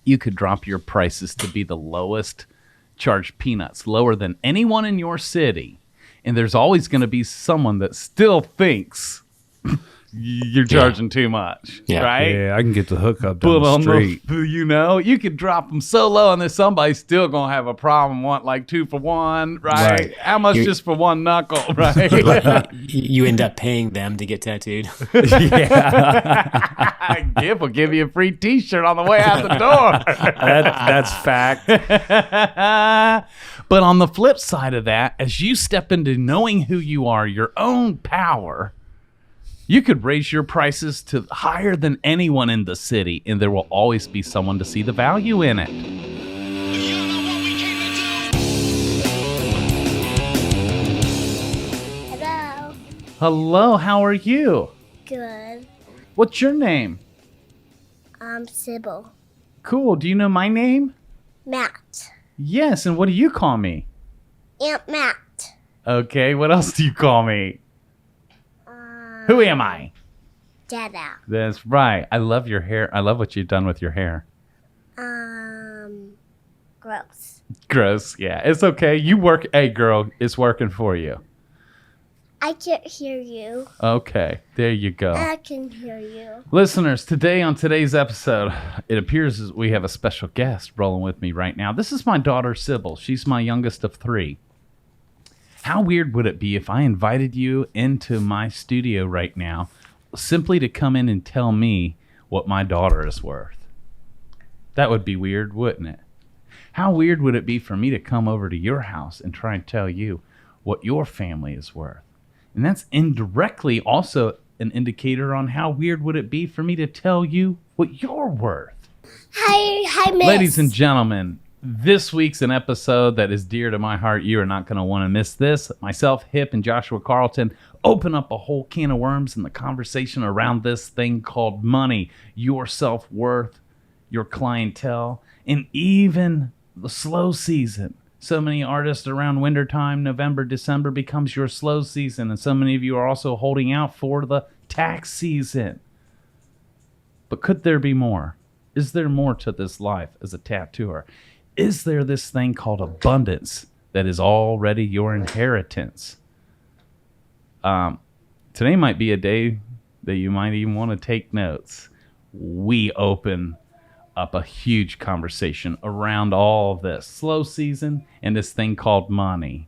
you could drop your prices to be the lowest, charge peanuts, lower than anyone in your city. And there's always going to be someone that still thinks you're charging too much, right? Yeah, I can get the hookup down the street. You could drop them so low, and then somebody's still gonna have a problem. Want like 2 for 1, right? How much just for one knuckle, right? You end up paying them to get tattooed. Gift will give you a free T-shirt on the way out the door. That's fact. But on the flip side of that, as you step into knowing who you are, your own power, you could raise your prices to higher than anyone in the city, and there will always be someone to see the value in it. Hello. Hello, how are you? Good. What's your name? Sybil. Cool. Do you know my name? Matt. Yes, and what do you call me? Aunt Matt. Okay, what else do you call me? Who am I? Dada. That's right. I love your hair. I love what you've done with your hair. Gross. Gross. Yeah, it's okay. You work. Hey, girl, it's working for you. I can't hear you. Okay, there you go. I can hear you. Listeners, today on today's episode, it appears as we have a special guest rolling with me right now. This is my daughter, Sybil. She's my youngest of 3. How weird would it be if I invited you into my studio right now simply to come in and tell me what my daughter is worth? That would be weird, wouldn't it? How weird would it be for me to come over to your house and try and tell you what your family is worth? And that's indirectly also an indicator on how weird would it be for me to tell you what you're worth. Hi, Miss. Ladies and gentlemen, this week's an episode that is dear to my heart. You are not going to want to miss this. Myself, Hip, and Joshua Carlton open up a whole can of worms in the conversation around this thing called money, your self-worth, your clientele, and even the slow season. So many artists around wintertime, November, December becomes your slow season, and so many of you are also holding out for the tax season. But could there be more? Is there more to this life as a tattooer? Is there this thing called abundance that is already your inheritance? Today might be a day that you might even want to take notes. We open up a huge conversation around all of this slow season and this thing called money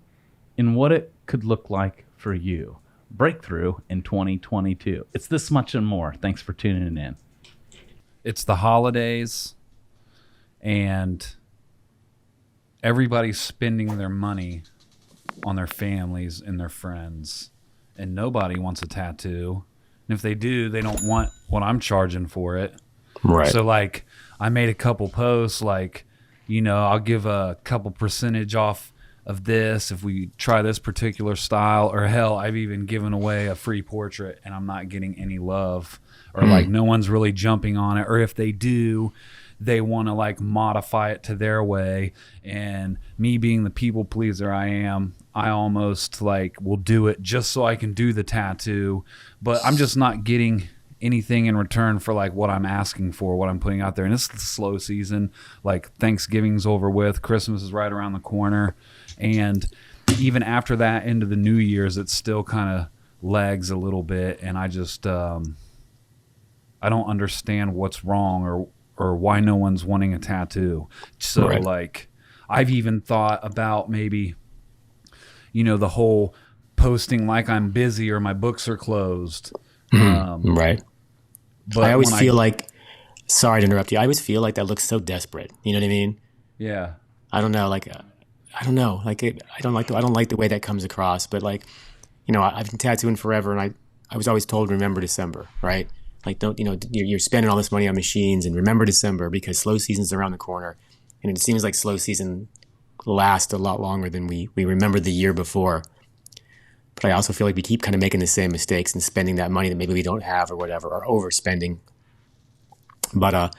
and what it could look like for you. Breakthrough in 2022. It's this much and more. Thanks for tuning in. It's the holidays, and everybody's spending their money on their families and their friends, and nobody wants a tattoo. And if they do, they don't want what I'm charging for it. Right. So, like, I made a couple posts, like, I'll give a couple percentage off of this if we try this particular style, or hell, I've even given away a free portrait and I'm not getting any love, or like no one's really jumping on it, or if they do, they want to like modify it to their way. And me being the people pleaser I am, I almost like will do it just so I can do the tattoo, but I'm just not getting anything in return for like what I'm asking for, what I'm putting out there. And it's the slow season. Like Thanksgiving's over with, Christmas is right around the corner, and even after that into the New Year's, it still kind of lags a little bit. And I just I don't understand what's wrong or why no one's wanting a tattoo. So like I've even thought about maybe the whole posting like I'm busy or my books are closed. Right. But I always feel like, sorry to interrupt you, I always feel like that looks so desperate. You know what I mean? Yeah. I don't know. Like, I don't know. Like, I don't like the way that comes across. But like, I've been tattooing forever, and I was always told, remember December, right? Like, don't, you're spending all this money on machines, and remember December because slow season's around the corner. And it seems like slow season lasts a lot longer than we remember the year before. But I also feel like we keep kind of making the same mistakes and spending that money that maybe we don't have or whatever, or overspending. But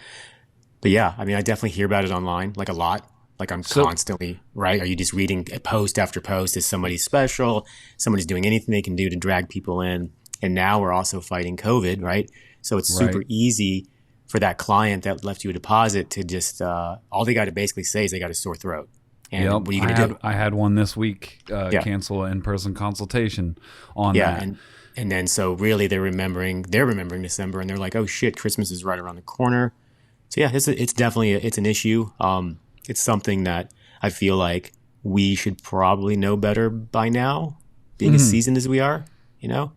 yeah, I mean, I definitely hear about it online, like a lot. Like I'm constantly, right? Are you just reading post after post? Is somebody special? Somebody's doing anything they can do to drag people in. And now we're also fighting COVID, right? So it's super easy for that client that left you a deposit to just all they got to basically say is they got a sore throat. And Yep. what are you going to do? I had one this week cancel an in-person consultation on that. And then so really they're remembering December, and they're like, oh shit, Christmas is right around the corner. So yeah, it's definitely it's an issue. It's something that I feel like we should probably know better by now, being as seasoned as we are, you know?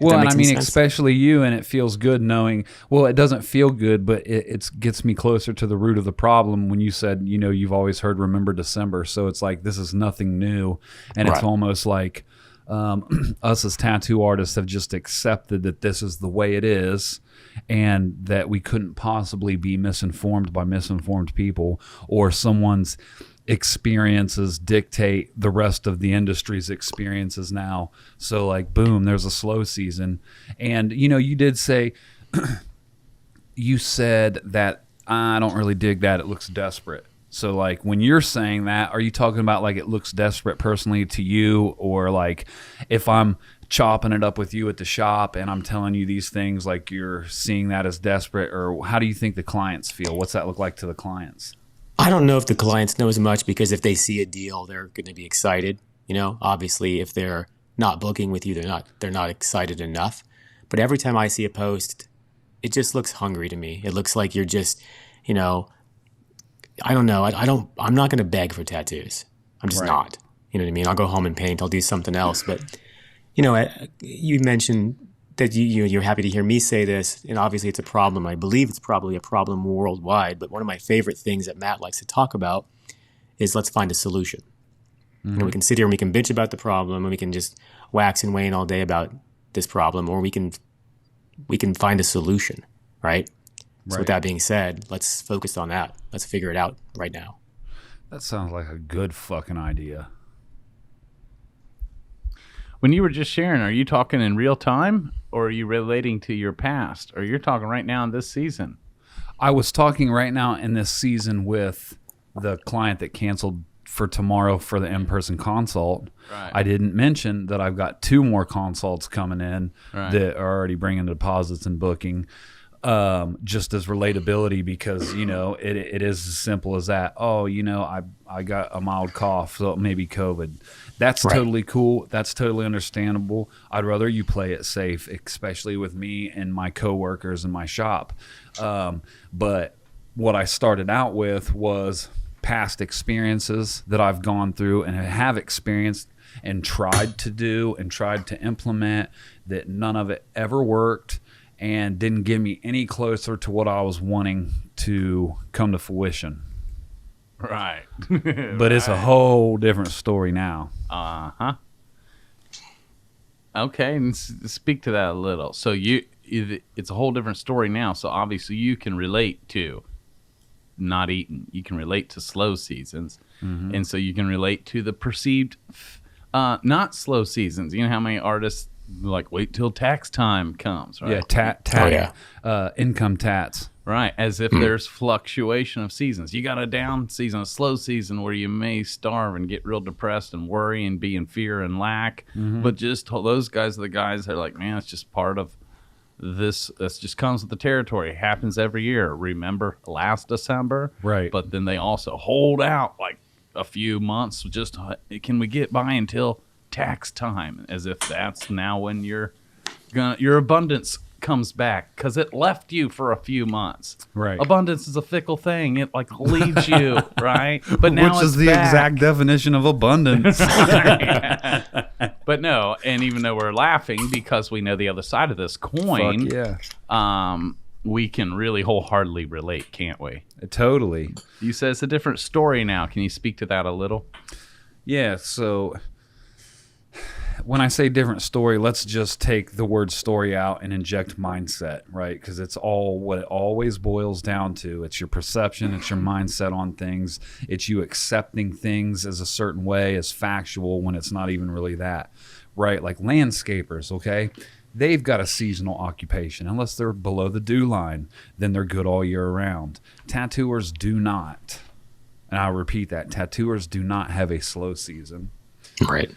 Well, and I mean, especially you, and it feels good knowing, well, it doesn't feel good, but it gets me closer to the root of the problem when you said, you know, you've always heard remember December. So it's like, this is nothing new. And it's almost like us as tattoo artists have just accepted that this is the way it is, and that we couldn't possibly be misinformed by misinformed people, or someone's experiences dictate the rest of the industry's experiences now. So like, boom, there's a slow season. And, you know, you did say, you said that I don't really dig that. It looks desperate. So like, when you're saying that, are you talking about like it looks desperate personally to you, or like if I'm chopping it up with you at the shop and I'm telling you these things, like you're seeing that as desperate? Or how do you think the clients feel? What's that look like to the clients? I don't know if the clients know as much, because if they see a deal, they're going to be excited. You know, obviously, if they're not booking with you, they're not excited enough. But every time I see a post, it just looks hungry to me. It looks like you're just, you know, I don't know. I'm not going to beg for tattoos. I'm just not. You know what I mean? I'll go home and paint. I'll do something else. But, you know, you mentioned that you're happy to hear me say this, and obviously it's a problem. I believe it's probably a problem worldwide, but one of my favorite things that Matt likes to talk about is let's find a solution. You know, we can sit here and we can bitch about the problem, and we can just wax and wane all day about this problem, or we can find a solution, right? So with that being said, let's focus on that. Let's figure it out right now. That sounds like a good fucking idea. When you were just sharing, are you talking in real time, or are you relating to your past, or you're talking right now in this season? I was talking right now in this season with the client that canceled for tomorrow for the in-person consult. Right. I didn't mention that I've got 2 more consults coming in that are already bringing deposits and booking. Just as relatability, because, you know, it is as simple as that. Oh, you know, I got a mild cough, so maybe COVID. That's totally cool. That's totally understandable. I'd rather you play it safe, especially with me and my coworkers in my shop. But what I started out with was past experiences that I've gone through and have experienced and tried to do and tried to implement, that none of it ever worked and didn't get me any closer to what I was wanting to come to fruition. Right. But it's a whole different story now. Uh-huh. Okay, and speak to that a little. So it's a whole different story now, so obviously you can relate to not eating. You can relate to slow seasons. Mm-hmm. And so you can relate to the perceived not slow seasons. You know how many artists like wait till tax time comes, right? Yeah, income tats. Right, as if there's fluctuation of seasons. You got a down season, a slow season where you may starve and get real depressed and worry and be in fear and lack. Mm-hmm. But just those guys are the guys that are like, man, it's just part of this. This just comes with the territory. It happens every year. Remember last December? Right. But then they also hold out like a few months. Just can we get by until tax time? As if that's now when your abundance comes back, because it left you for a few months. Right. Abundance is a fickle thing. It like leaves you, right? But now which is the exact definition of abundance. But no, and even though we're laughing because we know the other side of this coin, we can really wholeheartedly relate, can't we? Totally. You said it's a different story now. Can you speak to that a little? Yeah, so when I say different story, let's just take the word story out and inject mindset, right? Because it's all what it always boils down to. It's your perception, it's your mindset on things, it's you accepting things as a certain way, as factual, when it's not even really that, right? Like landscapers, okay? They've got a seasonal occupation. Unless they're below the dew line, then they're good all year round. Tattooers do not. And I'll repeat that. Tattooers do not have a slow season. Right.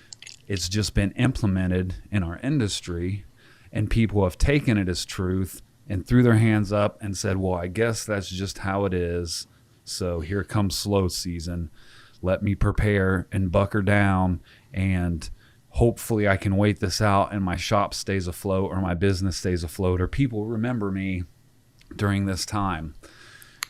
It's just been implemented in our industry, and people have taken it as truth and threw their hands up and said, well, I guess that's just how it is. So here comes slow season. Let me prepare and bucker down, and hopefully I can wait this out and my shop stays afloat or my business stays afloat or people remember me during this time.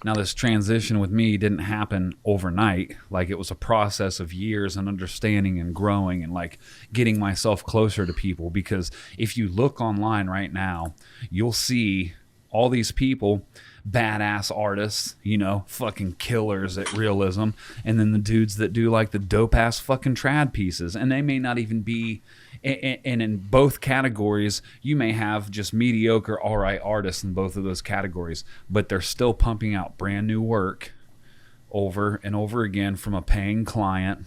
Now, this transition with me didn't happen overnight. Like, it was a process of years and understanding and growing and like getting myself closer to people, because if you look online right now, you'll see all these people, badass artists, you know, fucking killers at realism, and then the dudes that do like the dope ass fucking trad pieces, and they may not even be, and in both categories you may have just mediocre all right artists in both of those categories, but they're still pumping out brand new work over and over again from a paying client.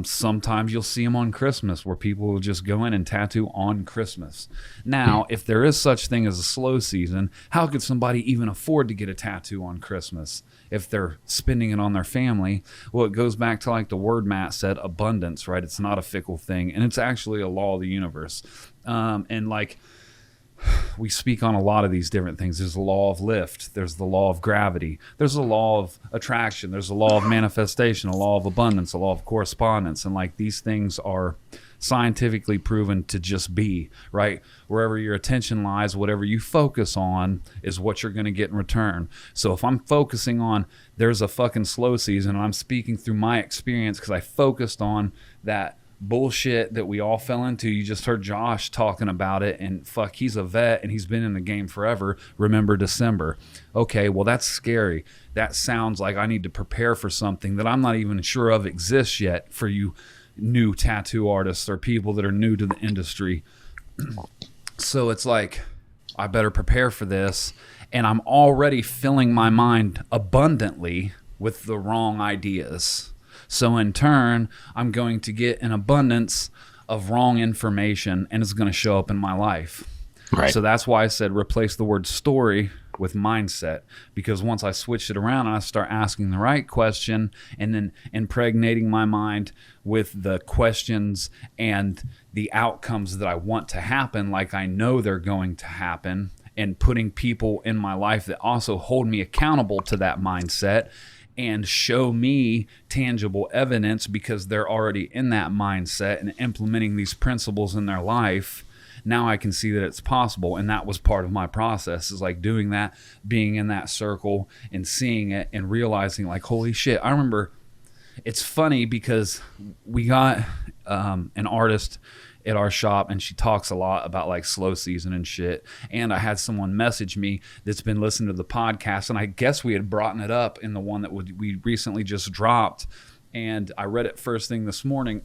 Sometimes you'll see them on Christmas, where people will just go in and tattoo on Christmas. Now, if there is such thing as a slow season, how could somebody even afford to get a tattoo on Christmas if they're spending it on their family? Well, it goes back to like the word Matt said, abundance, right? It's not a fickle thing, and it's actually a law of the universe. And like, we speak on a lot of these different things. There's the law of lift. There's the law of gravity. There's the law of attraction. There's the law of manifestation, a law of abundance, a law of correspondence. And like, these things are scientifically proven to just be, right? Wherever your attention lies, whatever you focus on is what you're going to get in return. So if I'm focusing on there's a fucking slow season, and I'm speaking through my experience because I focused on that bullshit that we all fell into. You just heard Josh talking about it, and fuck, he's a vet and he's been in the game forever. Remember December. Okay, well, that's scary. That sounds like I need to prepare for something that I'm not even sure of exists yet for you new tattoo artists or people that are new to the industry. So it's like, I better prepare for this, and I'm already filling my mind abundantly with the wrong ideas. So in turn, I'm going to get an abundance of wrong information, and it's going to show up in my life. Right. So that's why I said replace the word story with mindset, because once I switch it around and I start asking the right question and then impregnating my mind with the questions and the outcomes that I want to happen, like I know they're going to happen, and putting people in my life that also hold me accountable to that mindset and show me tangible evidence because they're already in that mindset and implementing these principles in their life, now I can see that it's possible. And that was part of my process, is like doing that, being in that circle and seeing it and realizing like, holy shit. I remember, it's funny because we got an artist at our shop, and she talks a lot about like slow season and shit. And I had someone message me that's been listening to the podcast, and I guess we had brought it up in the one that we recently just dropped. And I read it first thing this morning,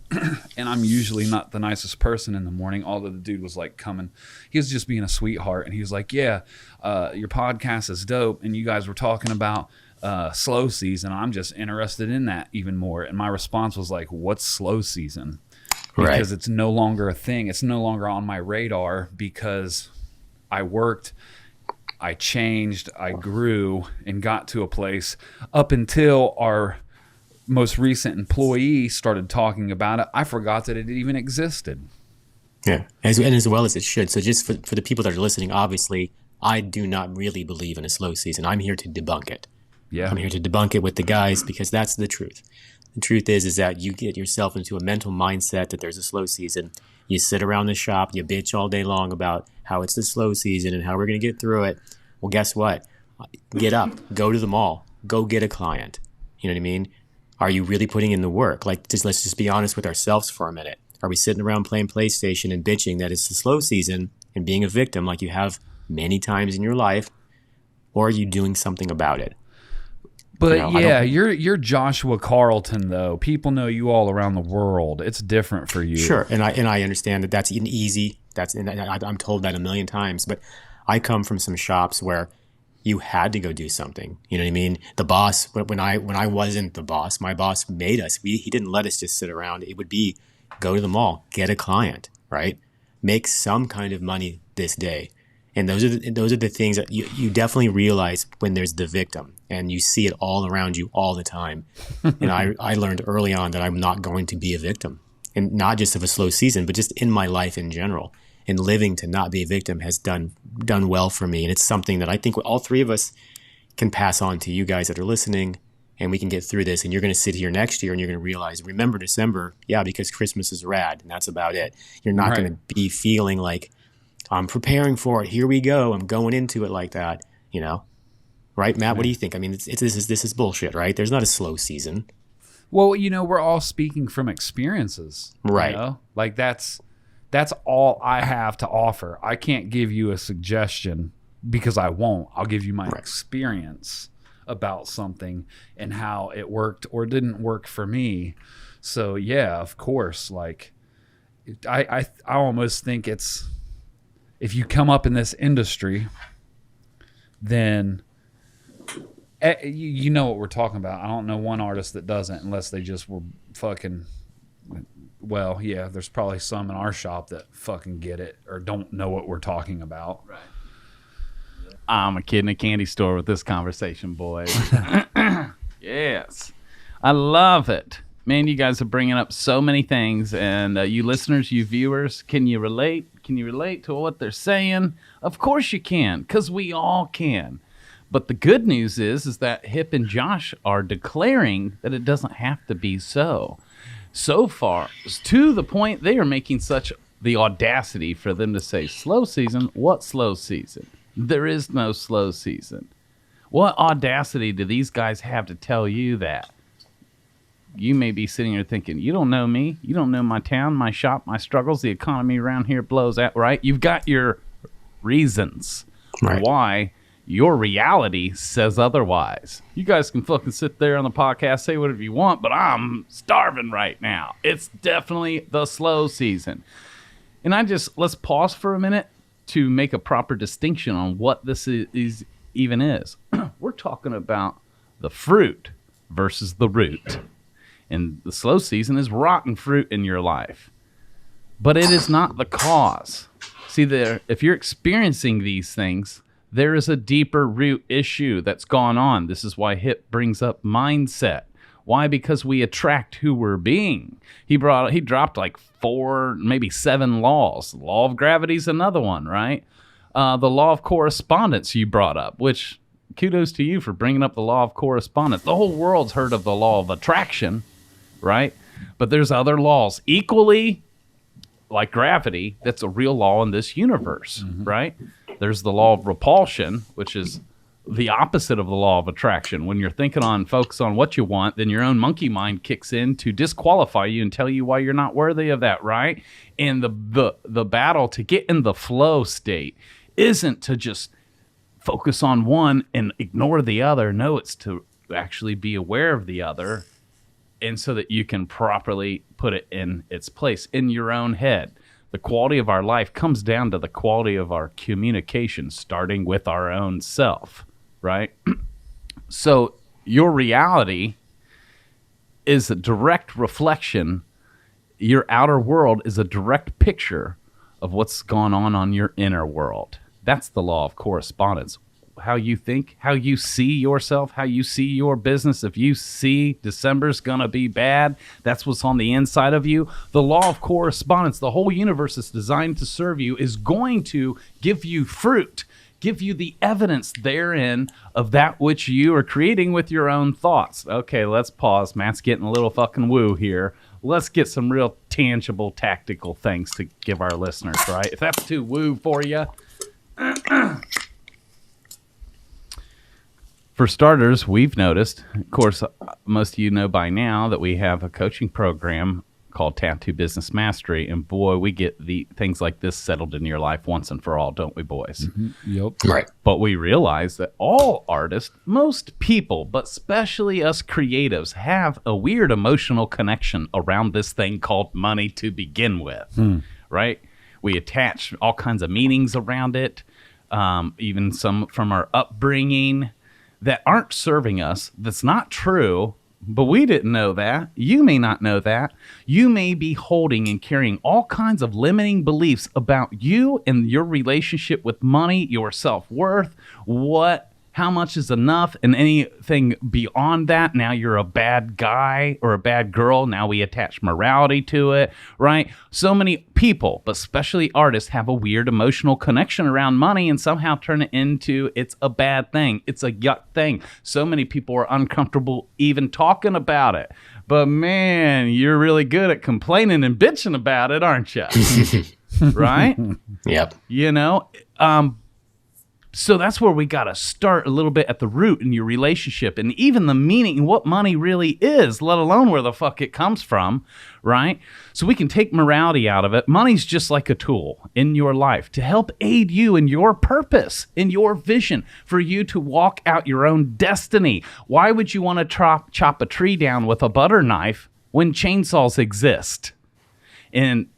and I'm usually not the nicest person in the morning, although the dude was like coming. He was just being a sweetheart, and he was like, yeah, your podcast is dope, and you guys were talking about slow season. I'm just interested in that even more. And my response was like, what's slow season? Because it's no longer a thing. It's no longer on my radar, because I worked, I changed, I grew, and got to a place up until our most recent employee started talking about it. I forgot that it even existed. Yeah, as well as it should. So just for the people that are listening, obviously, I do not really believe in a slow season. I'm here to debunk it. Yeah, I'm here to debunk it with the guys, because that's the truth. The truth is that you get yourself into a mental mindset that there's a slow season. You sit around the shop, you bitch all day long about how it's the slow season and how we're going to get through it. Well, guess what? Get up, go to the mall, go get a client. You know what I mean? Are you really putting in the work? Like, let's just be honest with ourselves for a minute. Are we sitting around playing PlayStation and bitching that it's the slow season and being a victim like you have many times in your life? Or are you doing something about it? But you know, yeah, you're Joshua Carlton, though. People know you all around the world. It's different for you. Sure, and I understand that that's an easy. I'm told that a million times. But I come from some shops where you had to go do something. You know what I mean? The boss, when I wasn't the boss, my boss made us. He didn't let us just sit around. It would be go to the mall, get a client, right? Make some kind of money this day. And those are the things that you definitely realize when there's the victim, and you see it all around you all the time. And I learned early on that I'm not going to be a victim, and not just of a slow season, but just in my life in general. and living to not be a victim has done well for me. And it's something that I think all three of us can pass on to you guys that are listening, and we can get through this. And you're going to sit here next year and you're going to realize, remember December, yeah, because Christmas is rad, and that's about it. You're not going to be feeling like, I'm preparing for it. Here we go. I'm going into it like that, Right, Matt? What do you think? I mean, this is bullshit, right? There's not a slow season. Well, we're all speaking from experiences, right? Like that's all I have to offer. I can't give you a suggestion because I won't. I'll give you my experience about something and how it worked or didn't work for me. So yeah, of course. Like I almost think it's, if you come up in this industry, then you know what we're talking about. I don't know one artist that doesn't, unless they just were fucking, well, yeah, there's probably some in our shop that fucking get it or don't know what we're talking about. Right. I'm a kid in a candy store with this conversation, boys. Yes. I love it. Man, you guys are bringing up so many things, and you listeners, you viewers, can you relate? Can you relate to what they're saying? Of course you can, because we all can. But the good news is that Hip and Josh are declaring that it doesn't have to be so. So far, to the point they are making such the audacity for them to say slow season. What slow season? There is no slow season. What audacity do these guys have to tell you that? You may be sitting here thinking, you don't know me. You don't know my town, my shop, my struggles. The economy around here blows out, right? You've got your reasons why your reality says otherwise. You guys can fucking sit there on the podcast, say whatever you want, but I'm starving right now. It's definitely the slow season. And let's pause for a minute to make a proper distinction on what this is even is. We're talking about the fruit versus the root. And the slow season is rotten fruit in your life. But it is not the cause. See, if you're experiencing these things, there is a deeper root issue that's gone on. This is why Hip brings up mindset. Why? Because we attract who we're being. He dropped like 4, maybe 7 laws. The law of gravity is another one, right? The law of correspondence you brought up, which kudos to you for bringing up the law of correspondence. The whole world's heard of the law of attraction, right? But there's other laws equally like gravity that's a real law in this universe, right? There's the law of repulsion, which is the opposite of the law of attraction. When you're focus on what you want, then your own monkey mind kicks in to disqualify you and tell you why you're not worthy of that, right? And the battle to get in the flow state isn't to just focus on one and ignore the other. No, it's to actually be aware of the other, and so that you can properly put it in its place in your own head. The quality of our life comes down to the quality of our communication, starting with our own self, right? So your reality is a direct reflection. Your outer world is a direct picture of what's gone on your inner world. That's the law of correspondence. How you think, how you see yourself, how you see your business. If you see December's gonna be bad, that's what's on the inside of you. The law of correspondence, the whole universe is designed to serve you, is going to give you fruit, give you the evidence therein of that which you are creating with your own thoughts. Okay, let's pause. Matt's getting a little fucking woo here. Let's get some real tangible, tactical things to give our listeners, right? If that's too woo for you. For starters, we've noticed, of course, most of you know by now that we have a coaching program called Tattoo Business Mastery, and boy, we get the things like this settled in your life once and for all, don't we, boys? Yep. Right. But we realize that all artists, most people, but especially us creatives, have a weird emotional connection around this thing called money to begin with, right? We attach all kinds of meanings around it, even some from our upbringing, that aren't serving us. That's not true, but we didn't know that. You may not know that. You may be holding and carrying all kinds of limiting beliefs about you and your relationship with money, your self-worth, what How much is enough? And anything beyond that, now you're a bad guy or a bad girl. Now we attach morality to it, right? So many people, but especially artists, have a weird emotional connection around money and somehow turn it into it's a bad thing. It's a yuck thing. So many people are uncomfortable even talking about it. But man, you're really good at complaining and bitching about it, aren't you? Right? Yep. You know, so that's where we got to start a little bit at the root in your relationship and even the meaning and what money really is, let alone where the fuck it comes from, right? So we can take morality out of it. Money's just like a tool in your life to help aid you in your purpose, in your vision, for you to walk out your own destiny. Why would you want to chop a tree down with a butter knife when chainsaws exist? And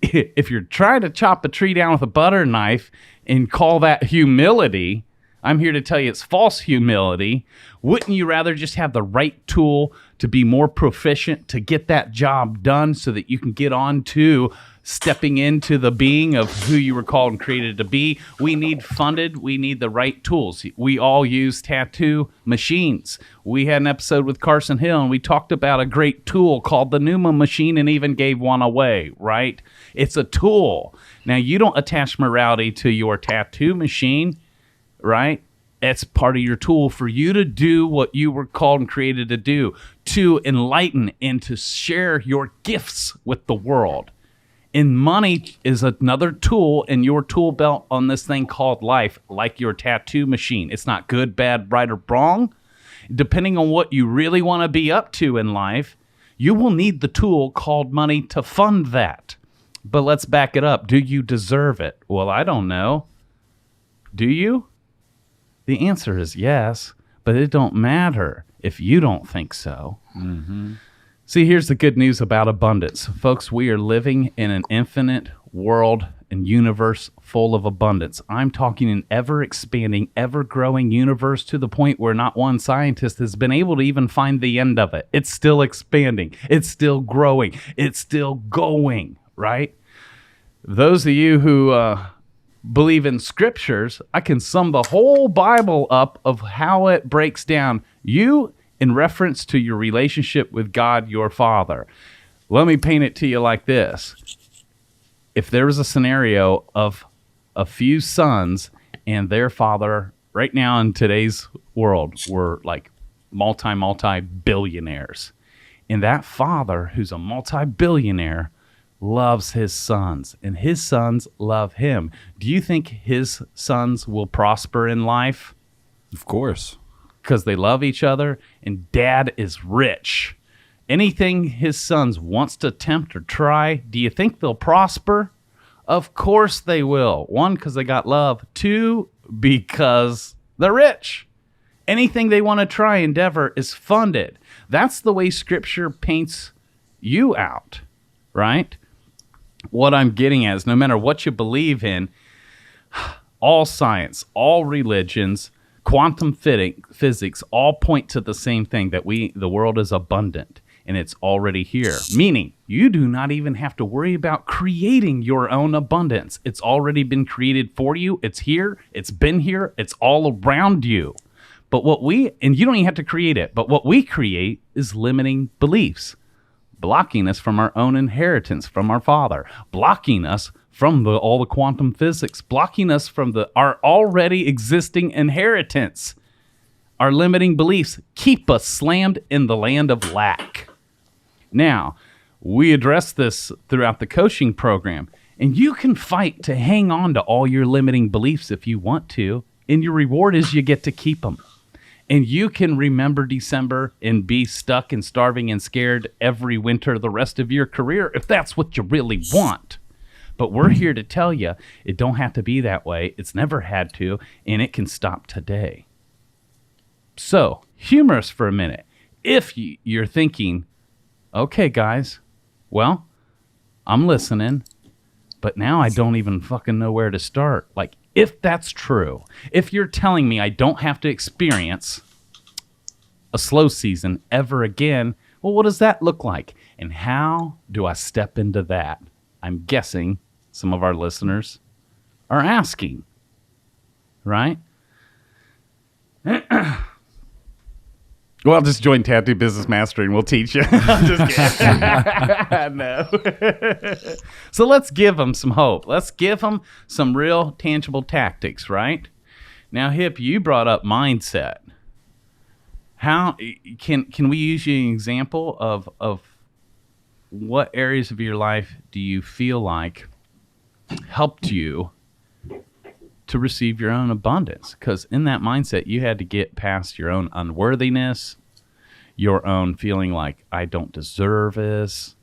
if you're trying to chop a tree down with a butter knife and call that humility, I'm here to tell you it's false humility. Wouldn't you rather just have the right tool to be more proficient, to get that job done so that you can get on to stepping into the being of who you were called and created to be? We need the right tools. We all use tattoo machines. We had an episode with Carson Hill and we talked about a great tool called the Numa machine and even gave one away, right? It's a tool. Now, you don't attach morality to your tattoo machine, right? It's part of your tool for you to do what you were called and created to do, to enlighten and to share your gifts with the world. And money is another tool in your tool belt on this thing called life, like your tattoo machine. It's not good, bad, right, or wrong. Depending on what you really want to be up to in life, you will need the tool called money to fund that. But let's back it up. Do you deserve it? Well, I don't know. Do you? The answer is yes, but it don't matter if you don't think so. Mm-hmm. See, here's the good news about abundance. Folks, we are living in an infinite world and universe full of abundance. I'm talking an ever-expanding, ever-growing universe to the point where not one scientist has been able to even find the end of it. It's still expanding. It's still growing. It's still going, right? Those of you who believe in scriptures, I can sum the whole Bible up of how it breaks down you in reference to your relationship with God, your Father. Let me paint it to you like this. If there was a scenario of a few sons and their father, right now in today's world, were like multi-billionaires, and that father, who's a multi-billionaire, loves his sons, and his sons love him. Do you think his sons will prosper in life? Of course. Because they love each other, and dad is rich. Anything his sons wants to attempt or try, do you think they'll prosper? Of course they will. One, because they got love. Two, because they're rich. Anything they want to try, endeavor, is funded. That's the way Scripture paints you out, right? What I'm getting at is no matter what you believe in, all science, all religions, quantum physics all point to the same thing, that the world is abundant and it's already here. Meaning you do not even have to worry about creating your own abundance. It's already been created for you. It's here. It's been here. It's all around you. But and you don't even have to create it, but what we create is limiting beliefs, blocking us from our own inheritance from our Father, blocking us from all the quantum physics, blocking us from our already existing inheritance. Our limiting beliefs keep us slammed in the land of lack. Now, we address this throughout the coaching program, and you can fight to hang on to all your limiting beliefs if you want to, and your reward is you get to keep them. And you can remember December and be stuck and starving and scared every winter the rest of your career if that's what you really want. But we're here to tell you it don't have to be that way. It's never had to, and it can stop today. So, humorous for a minute. If you're thinking, okay, guys, well, I'm listening, but now I don't even fucking know where to start. Like, if that's true, if you're telling me I don't have to experience a slow season ever again, well, what does that look like? And how do I step into that? I'm guessing some of our listeners are asking, right? Well, just join Tattoo Business Mastery and we'll teach you. I'm just kidding. No. So let's give them some hope. Let's give them some real tangible tactics, right? Now, Hip, you brought up mindset. How can we use you an example of what areas of your life do you feel like helped you to receive your own abundance? Because in that mindset, you had to get past your own unworthiness, your own feeling like I don't deserve this.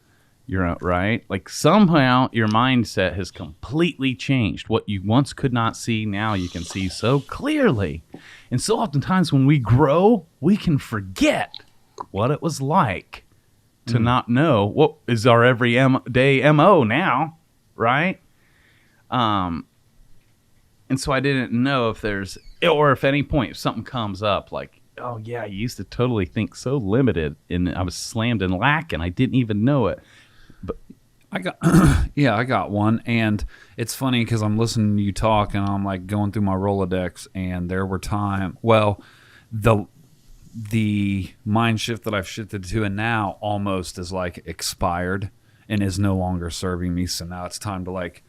You're right. Like somehow your mindset has completely changed. What you once could not see, now you can see so clearly. And so oftentimes when we grow, we can forget what it was like to not know what is our everyday MO now, right? And so I didn't know if there's, or if any point, if something comes up like, oh yeah, I used to totally think so limited and I was slammed in lack and I didn't even know it. But I got one. And it's funny because I'm listening to you talk and I'm like going through my Rolodex and there were the mind shift that I've shifted to and now almost is like expired and is no longer serving me. So now it's time to like,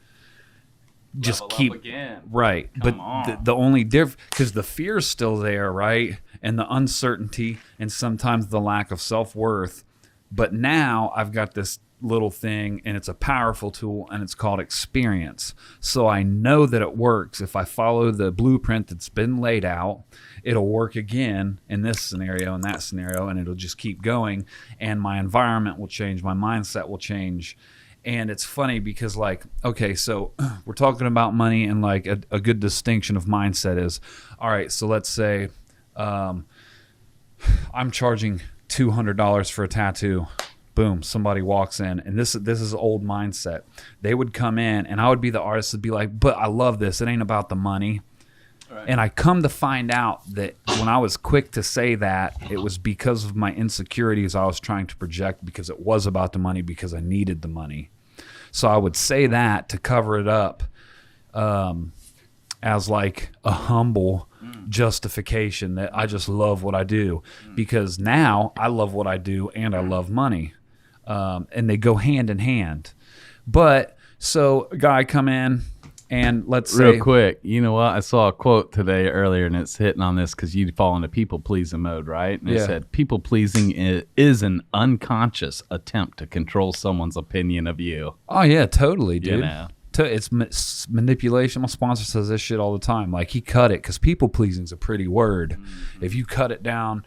just level keep up again. Right. Come But on. the only difference, because the fear's still there, right? And the uncertainty and sometimes the lack of self-worth. But now I've got this little thing and it's a powerful tool and it's called experience. So I know that it works. If I follow the blueprint that's been laid out, it'll work again in this scenario and that scenario, and it'll just keep going. And my environment will change. My mindset will change. And it's funny because, like, okay, so we're talking about money and, like, a good distinction of mindset is, all right, so let's say I'm charging $200 for a tattoo. Boom, somebody walks in, and this is old mindset. They would come in, and I would be the artist to be like, but I love this. It ain't about the money. Right. And I come to find out that when I was quick to say that, it was because of my insecurities I was trying to project because it was about the money because I needed the money. So I would say that to cover it up as like a humble justification that I just love what I do. Because now I love what I do and I love money. And they go hand in hand. But so a guy come in and let's say... Real quick, you know what? I saw a quote today earlier and it's hitting on this because you fall into people-pleasing mode, right? And it said, people-pleasing is an unconscious attempt to control someone's opinion of you. Oh, yeah, totally, dude. You know? It's manipulation. My sponsor says this shit all the time. Like, he cut it because people-pleasing is a pretty word. If you cut it down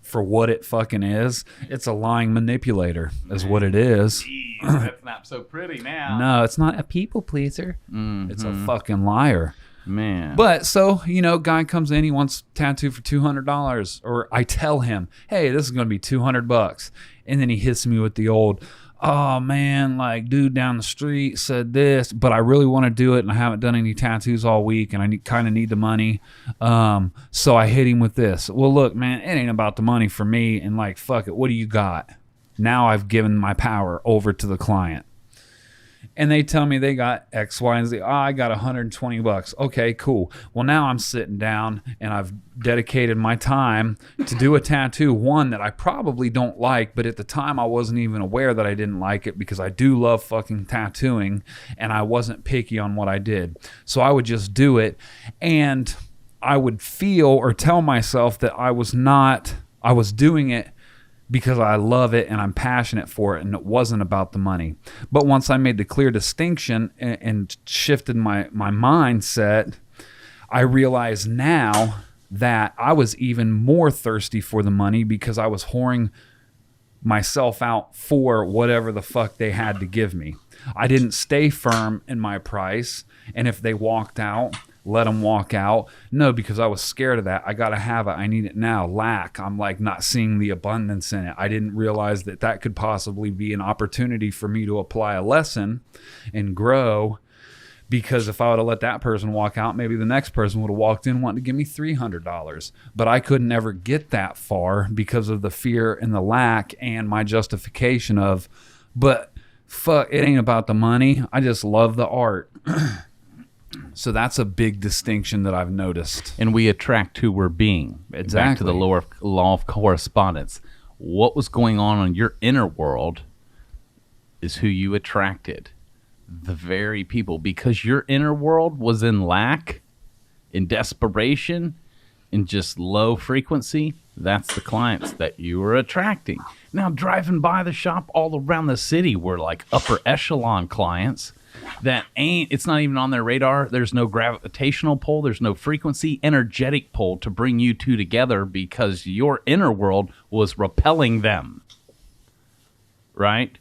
for what it fucking is, it's a lying manipulator is what it is. Jeez, that's not so pretty now. No, it's not a people pleaser. It's a fucking liar. Man. But so, you know, guy comes in, he wants tattoo for $200, or I tell him, hey, this is going to be $200. And then he hits me with the old, oh man, like dude down the street said this, but I really want to do it and I haven't done any tattoos all week and I kind of need the money. So I hit him with this. Well, look, man, it ain't about the money for me. And like, fuck it. What do you got? Now I've given my power over to the client. And they tell me they got X, Y, and Z. Oh, I got $120. Okay, cool. Well, now I'm sitting down and I've dedicated my time to do a tattoo, one that I probably don't like, but at the time I wasn't even aware that I didn't like it because I do love fucking tattooing and I wasn't picky on what I did. So I would just do it and I would feel or tell myself that I was doing it because I love it and I'm passionate for it and it wasn't about the money. But once I made the clear distinction and shifted my mindset, I realize now that I was even more thirsty for the money because I was whoring myself out for whatever the fuck they had to give me. I didn't stay firm in my price, and if they walked out, let them walk out. No, because I was scared of that. I got to have it. I need it now. Lack. I'm like not seeing the abundance in it. I didn't realize that that could possibly be an opportunity for me to apply a lesson and grow. Because if I would have let that person walk out, maybe the next person would have walked in wanting to give me $300. But I couldn't ever get that far because of the fear and the lack and my justification of, but fuck, it ain't about the money. I just love the art. So that's a big distinction that I've noticed. And we attract who we're being. Exactly. Back to the law of correspondence. What was going on in your inner world is who you attracted. The very people. Because your inner world was in lack, in desperation, in just low frequency, that's the clients that you were attracting. Now, driving by the shop all around the city were like upper echelon clients that it's not even on their radar. There's no gravitational pull. There's no frequency, energetic pull to bring you two together because your inner world was repelling them. Right?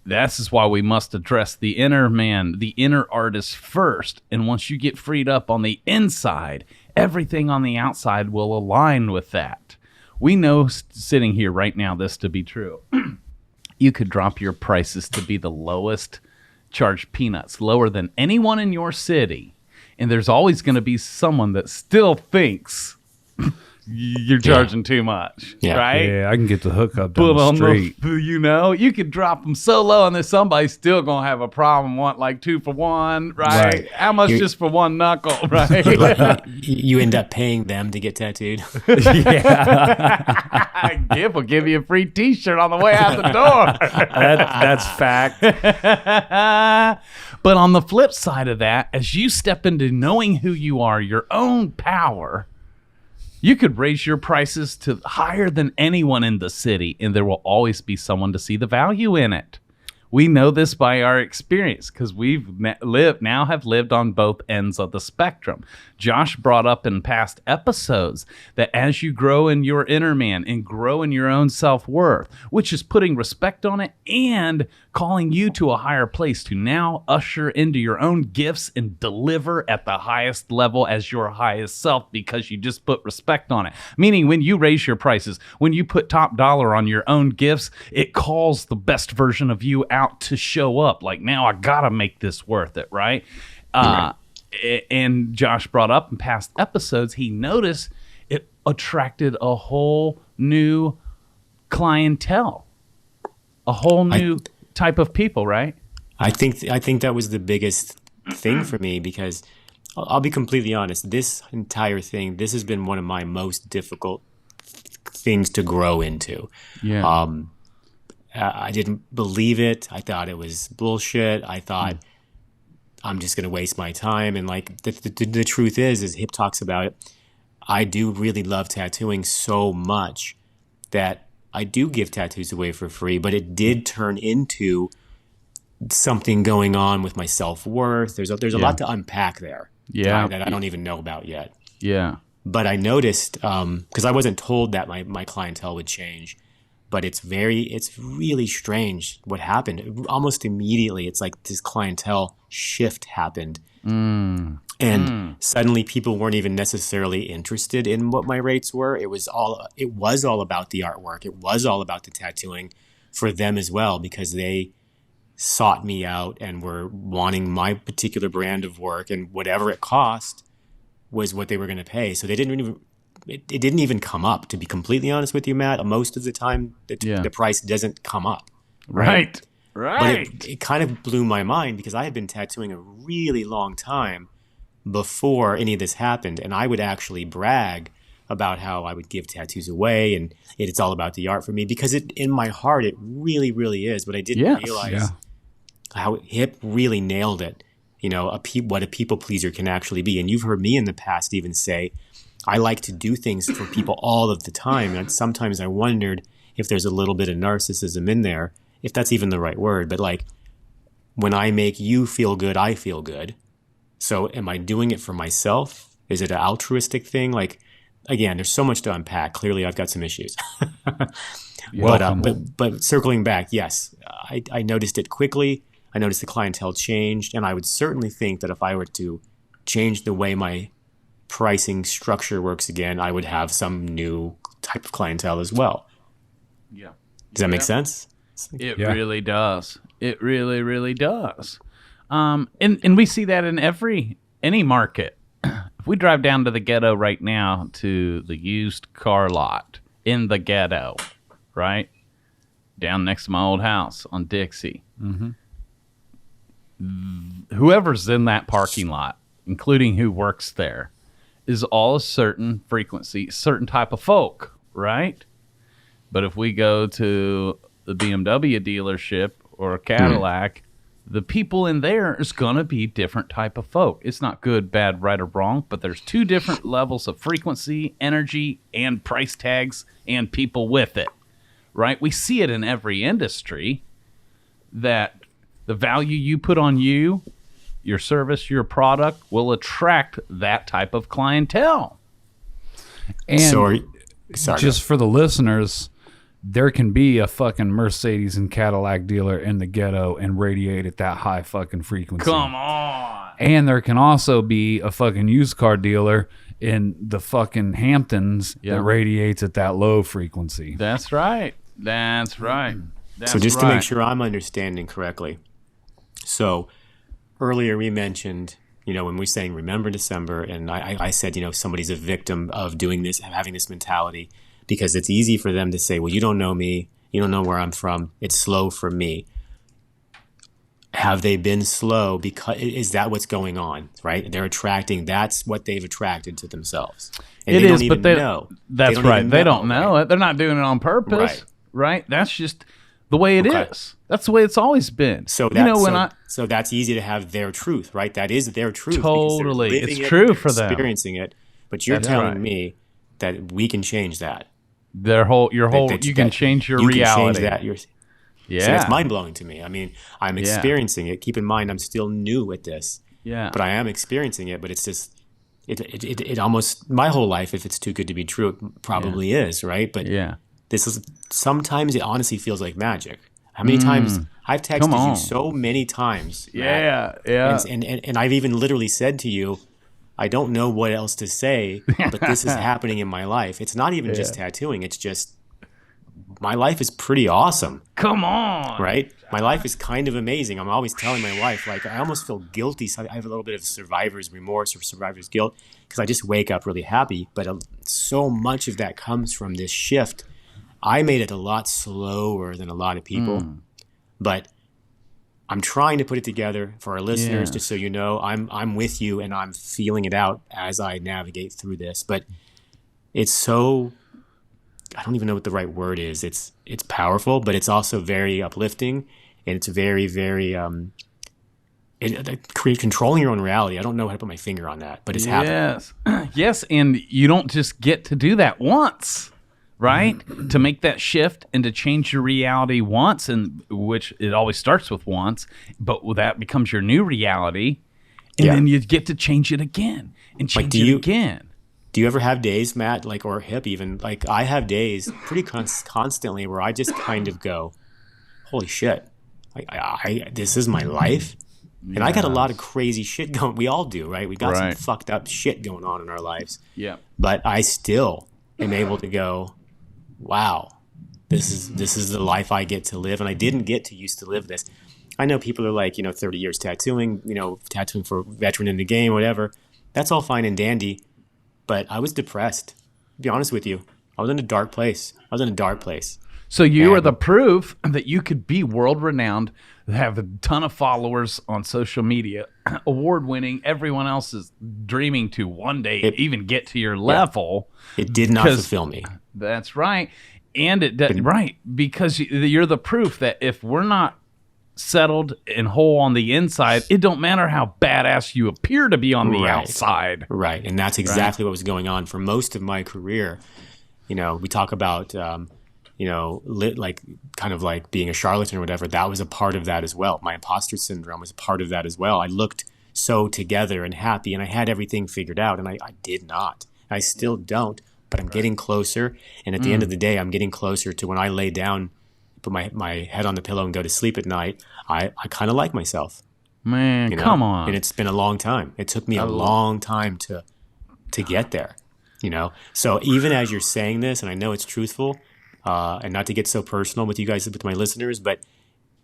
This is why we must address the inner man, the inner artist first. And once you get freed up on the inside, everything on the outside will align with that. We know sitting here right now this to be true. You could drop your prices to be the lowest, charge peanuts, lower than anyone in your city. And there's always going to be someone that still thinks you're charging too much, right? Yeah, I can get the hookup down the street. You could drop them so low and then somebody's still going to have a problem, want like 2 for 1, right? How much just for one knuckle, right? You end up paying them to get tattooed. Gift will give you a free t-shirt on the way out the door. That's fact. But on the flip side of that, as you step into knowing who you are, your own power, you could raise your prices to higher than anyone in the city, and there will always be someone to see the value in it. We know this by our experience because we've have lived on both ends of the spectrum. Josh brought up in past episodes that as you grow in your inner man and grow in your own self-worth, which is putting respect on it and calling you to a higher place to now usher into your own gifts and deliver at the highest level as your highest self because you just put respect on it. Meaning when you raise your prices, when you put top dollar on your own gifts, it calls the best version of you out to show up. Like, now I gotta make this worth it, right? And Josh brought up in past episodes, he noticed it attracted a whole new clientele, a whole new type of people, right? I think that was the biggest thing for me because I'll be completely honest. This entire thing, this has been one of my most difficult things to grow into. Yeah. I didn't believe it. I thought it was bullshit. I thought I'm just going to waste my time. And like the truth is, as Hip talks about it, I do really love tattooing so much that I do give tattoos away for free, but it did turn into something going on with my self-worth. There's a lot to unpack there. Yeah. That I don't even know about yet. Yeah. But I noticed, because I wasn't told that my clientele would change, but it's really strange what happened. Almost immediately, it's like this clientele shift happened. And suddenly people weren't even necessarily interested in what my rates were. It was all about the artwork. It was all about the tattooing for them as well, because they sought me out and were wanting my particular brand of work, and whatever it cost was what they were going to pay. So they didn't even, it didn't even come up, to be completely honest with you, Matt. Most of the time, the price doesn't come up. Right. But it kind of blew my mind because I had been tattooing a really long time before any of this happened. And I would actually brag about how I would give tattoos away and it's all about the art for me, because in my heart, it really, really is. But I didn't realize how Hip really nailed it. You know, what a people pleaser can actually be. And you've heard me in the past even say, I like to do things for people all of the time. And sometimes I wondered if there's a little bit of narcissism in there, if that's even the right word. But like, when I make you feel good, I feel good. So am I doing it for myself? Is it an altruistic thing? Like, again, there's so much to unpack. Clearly, I've got some issues. But circling back, yes, I noticed it quickly. I noticed the clientele changed. And I would certainly think that if I were to change the way my pricing structure works again, I would have some new type of clientele as well. Yeah. Does that make sense? It really does. It really, really does. And we see that in any market. If we drive down to the ghetto right now, to the used car lot in the ghetto, right? Down next to my old house on Dixie. whoever's in that parking lot, including who works there, is all a certain frequency, certain type of folk, right? But if we go to the BMW dealership or a Cadillac, the people in there is going to be different type of folk. It's not good, bad, right, or wrong, but there's two different levels of frequency, energy, and price tags and people with it, right? We see it in every industry that the value you put on you, your service, your product will attract that type of clientele. And Sorry. just for the listeners, there can be a fucking Mercedes and Cadillac dealer in the ghetto and radiate at that high fucking frequency. Come on. And there can also be a fucking used car dealer in the fucking Hamptons that radiates at that low frequency. That's right. That's right. That's So just right. to make sure I'm understanding correctly. So earlier we mentioned, when we're saying remember December, and I said, somebody's a victim of doing this, having this mentality, because it's easy for them to say, well, you don't know me. You don't know where I'm from. It's slow for me. Have they been slow? Because is that what's going on, right? They're attracting, that's what they've attracted to themselves. And It they is, don't but even they know. That's don't right. even They don't know right? it. They're not doing it on purpose, right? That's just the way it is. Okay. That's the way it's always been. So that's, when so that's easy to have their truth, right? That is their truth. Totally. Because they're living It's it, true they're for them. experiencing it. But you're That's telling right. me that we can change that. your whole, you can change your reality. Can change that. Yeah. So that's mind blowing to me. I mean, I'm experiencing it. Keep in mind, I'm still new at this. Yeah. But I am experiencing it. But it's just, it almost, my whole life, if it's too good to be true, it probably is, right? But this is, sometimes it honestly feels like magic. How many times I've texted you so many times. Matt, and I've even literally said to you, I don't know what else to say, but this is happening in my life. It's not even just tattooing. It's just, my life is pretty awesome. Come on. Right? My life is kind of amazing. I'm always telling my wife, I almost feel guilty. So I have a little bit of survivor's remorse or survivor's guilt because I just wake up really happy. But so much of that comes from this shift. I made it a lot slower than a lot of people, but I'm trying to put it together for our listeners, just so you know, I'm with you and I'm feeling it out as I navigate through this. But it's so, I don't even know what the right word is. It's powerful, but it's also very uplifting, and it's very, very controlling your own reality. I don't know how to put my finger on that, but it's happening. Yes, and you don't just get to do that once. Right? To make that shift and to change your reality once, and which it always starts with once, but that becomes your new reality, and then you get to change it again and change it again. Do you ever have days, Matt, or Hip even, I have days pretty constantly where I just kind of go, holy shit, this is my life? And I got a lot of crazy shit going. We all do, right? We got some fucked up shit going on in our lives. Yeah. But I still am able to go, wow, this is the life I get to live, and I didn't get to used to live this. I know people are like, 30 years tattooing, tattooing for veteran in the game, whatever. That's all fine and dandy, but I was depressed. To be honest with you, I was in a dark place. So you are the proof that you could be world renowned, have a ton of followers on social media, award winning. Everyone else is dreaming to one day even get to your level. It did not fulfill me. That's right. And it doesn't, because you're the proof that if we're not settled and whole on the inside, it don't matter how badass you appear to be on the outside. Right. And that's exactly what was going on for most of my career. We talk about, kind of like being a charlatan or whatever. That was a part of that as well. My imposter syndrome was a part of that as well. I looked so together and happy, and I had everything figured out, and I did not. I still don't. But I'm getting closer, and at the end of the day, I'm getting closer to when I lay down, put my head on the pillow and go to sleep at night, I kind of like myself. Man, come on. And it's been a long time. It took me a long time to get there, So even as you're saying this, and I know it's truthful, and not to get so personal with you guys, with my listeners, but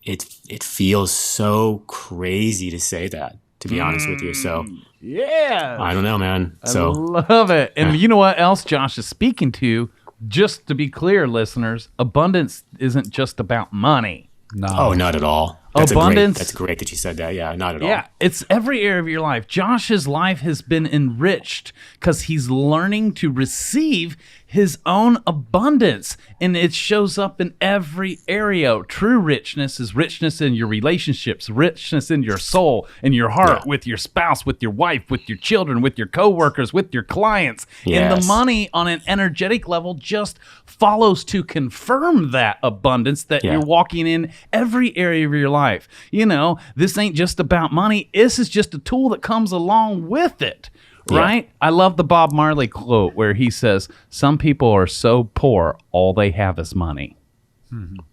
it feels so crazy to say that, to be honest with you. So yeah, I don't know, man. I love it. And you know what else Josh is speaking to? Just to be clear, listeners, abundance isn't just about money. No. Oh, not at all. abundance. That's great that you said that. Yeah, not at all. Yeah, it's every area of your life. Josh's life has been enriched because he's learning to receive his own abundance, and it shows up in every area. True richness is richness in your relationships, richness in your soul, in your heart, with your spouse, with your wife, with your children, with your coworkers, with your clients. And the money on an energetic level just follows to confirm that abundance that you're walking in every area of your life. You know, this ain't just about money. This is just a tool that comes along with it. Right? I love the Bob Marley quote where he says, some people are so poor, all they have is money.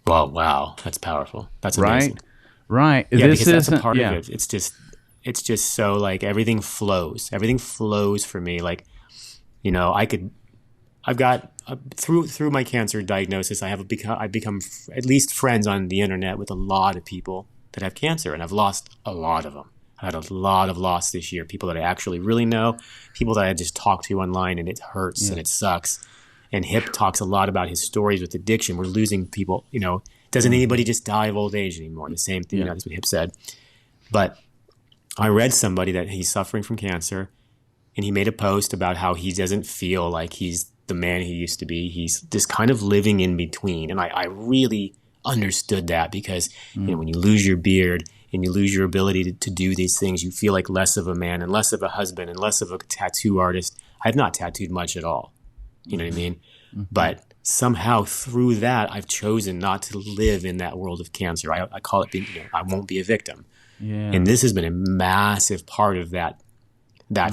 Well, wow. That's powerful. That's amazing. Right. Yeah, because that's a part of it. It's just so like everything flows. Everything flows for me. Like, you know, I've got through my cancer diagnosis, I've become at least friends on the internet with a lot of people that have cancer, and I've lost a lot of them. I had a lot of loss this year. People that I actually really know, people that I just talk to online, and it hurts and it sucks. And Hip talks a lot about his stories with addiction. We're losing people. You know, doesn't anybody just die of old age anymore? The same thing. You know, that's what Hip said. But I read somebody that he's suffering from cancer, and he made a post about how he doesn't feel like he's the man he used to be. He's just kind of living in between. And I really understood that because you know, when you lose your beard and you lose your ability to do these things, you feel like less of a man and less of a husband and less of a tattoo artist. I've not tattooed much at all. You know what I mean? But somehow through that, I've chosen not to live in that world of cancer. I call it being, you know, I won't be a victim. Yeah. And this has been a massive part of that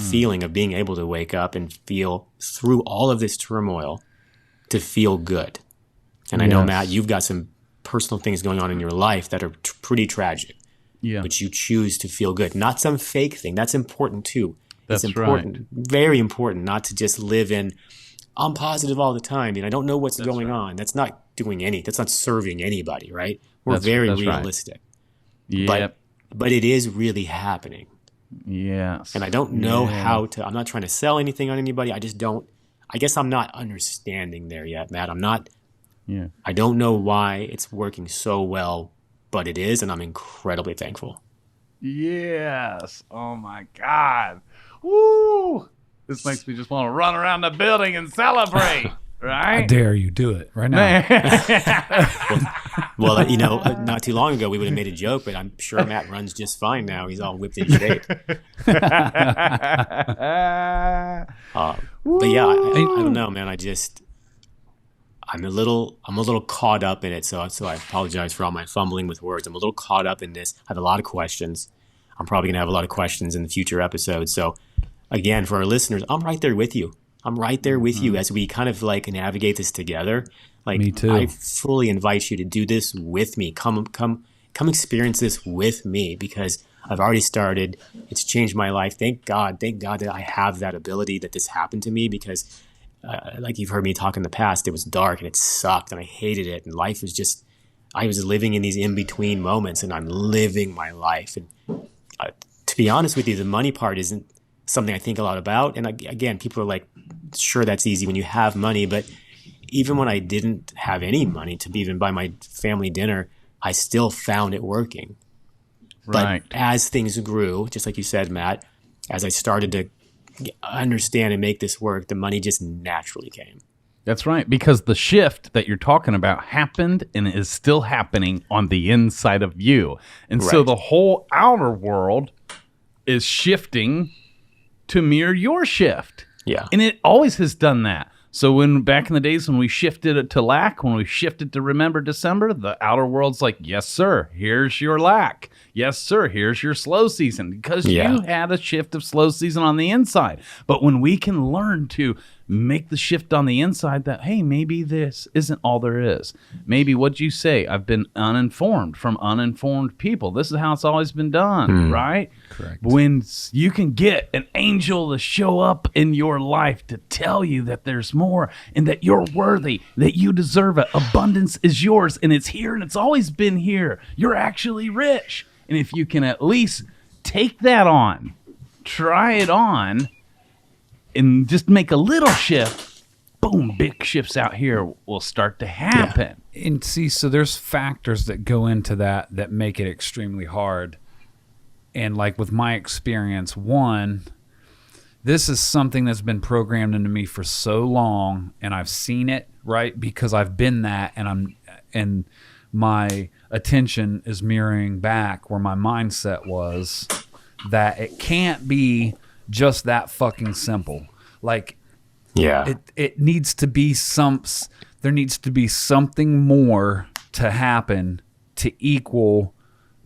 feeling of being able to wake up and feel through all of this turmoil to feel good. And I know, Matt, you've got some personal things going on in your life that are pretty tragic. Yeah. But you choose to feel good. Not some fake thing. That's important too. It's important, very important, not to just live in, I'm positive all the time and I don't know what's going on. That's not that's not serving anybody, right? We're very realistic. Right. But it is really happening. Yes. And I don't know how to, I'm not trying to sell anything on anybody. I guess I'm not understanding there yet, Matt. I don't know why it's working so well, but it is, and I'm incredibly thankful. Yes. Oh my God. Woo! This makes me just want to run around the building and celebrate. Right? I dare you, do it right now. Well, you know, not too long ago we would have made a joke, but I'm sure Matt runs just fine now. He's all whipped in shape. But yeah, I don't know, man. I'm a little caught up in it. So I apologize for all my fumbling with words. I'm a little caught up in this. I have a lot of questions. I'm probably gonna have a lot of questions in the future episodes. So again, for our listeners, I'm right there with you. I'm right there with you as we kind of like navigate this together. Like, me too. I fully invite you to do this with me. Come experience this with me because I've already started. It's changed my life. Thank God that I have that ability, that this happened to me because like you've heard me talk in the past, it was dark and it sucked and I hated it. And life was just, I was living in these in-between moments and I'm living my life. And to be honest with you, the money part isn't something I think a lot about. And again, people are like, sure, that's easy when you have money. But even when I didn't have any money to even buy my family dinner, I still found it working. Right. But as things grew, just like you said, Matt, as I started to understand and make this work, the money just naturally came. That's right, because the shift that you're talking about happened and is still happening on the inside of you. And so the whole outer world is shifting to mirror your shift. Yeah. And it always has done that. So when back in the days when we shifted it to lack, when we shifted to remember December, the outer world's like, yes, sir, here's your lack. Yes, sir, here's your slow season. Because you had a shift of slow season on the inside. But when we can learn to make the shift on the inside that, hey, maybe this isn't all there is. Maybe what'd you say? I've been uninformed from uninformed people. This is how it's always been done, right? Correct. When you can get an angel to show up in your life to tell you that there's more and that you're worthy, that you deserve it. Abundance is yours and it's here and it's always been here. You're actually rich. And if you can at least take that on, try it on, and just make a little shift, boom, big shifts out here will start to happen. And see, so there's factors that go into that make it extremely hard. And like with my experience, one, this is something that's been programmed into me for so long, and I've seen it, right? Because I've been that, and my attention is mirroring back where my mindset was, that it can't be just that fucking simple. Like, it needs to be there needs to be something more to happen to equal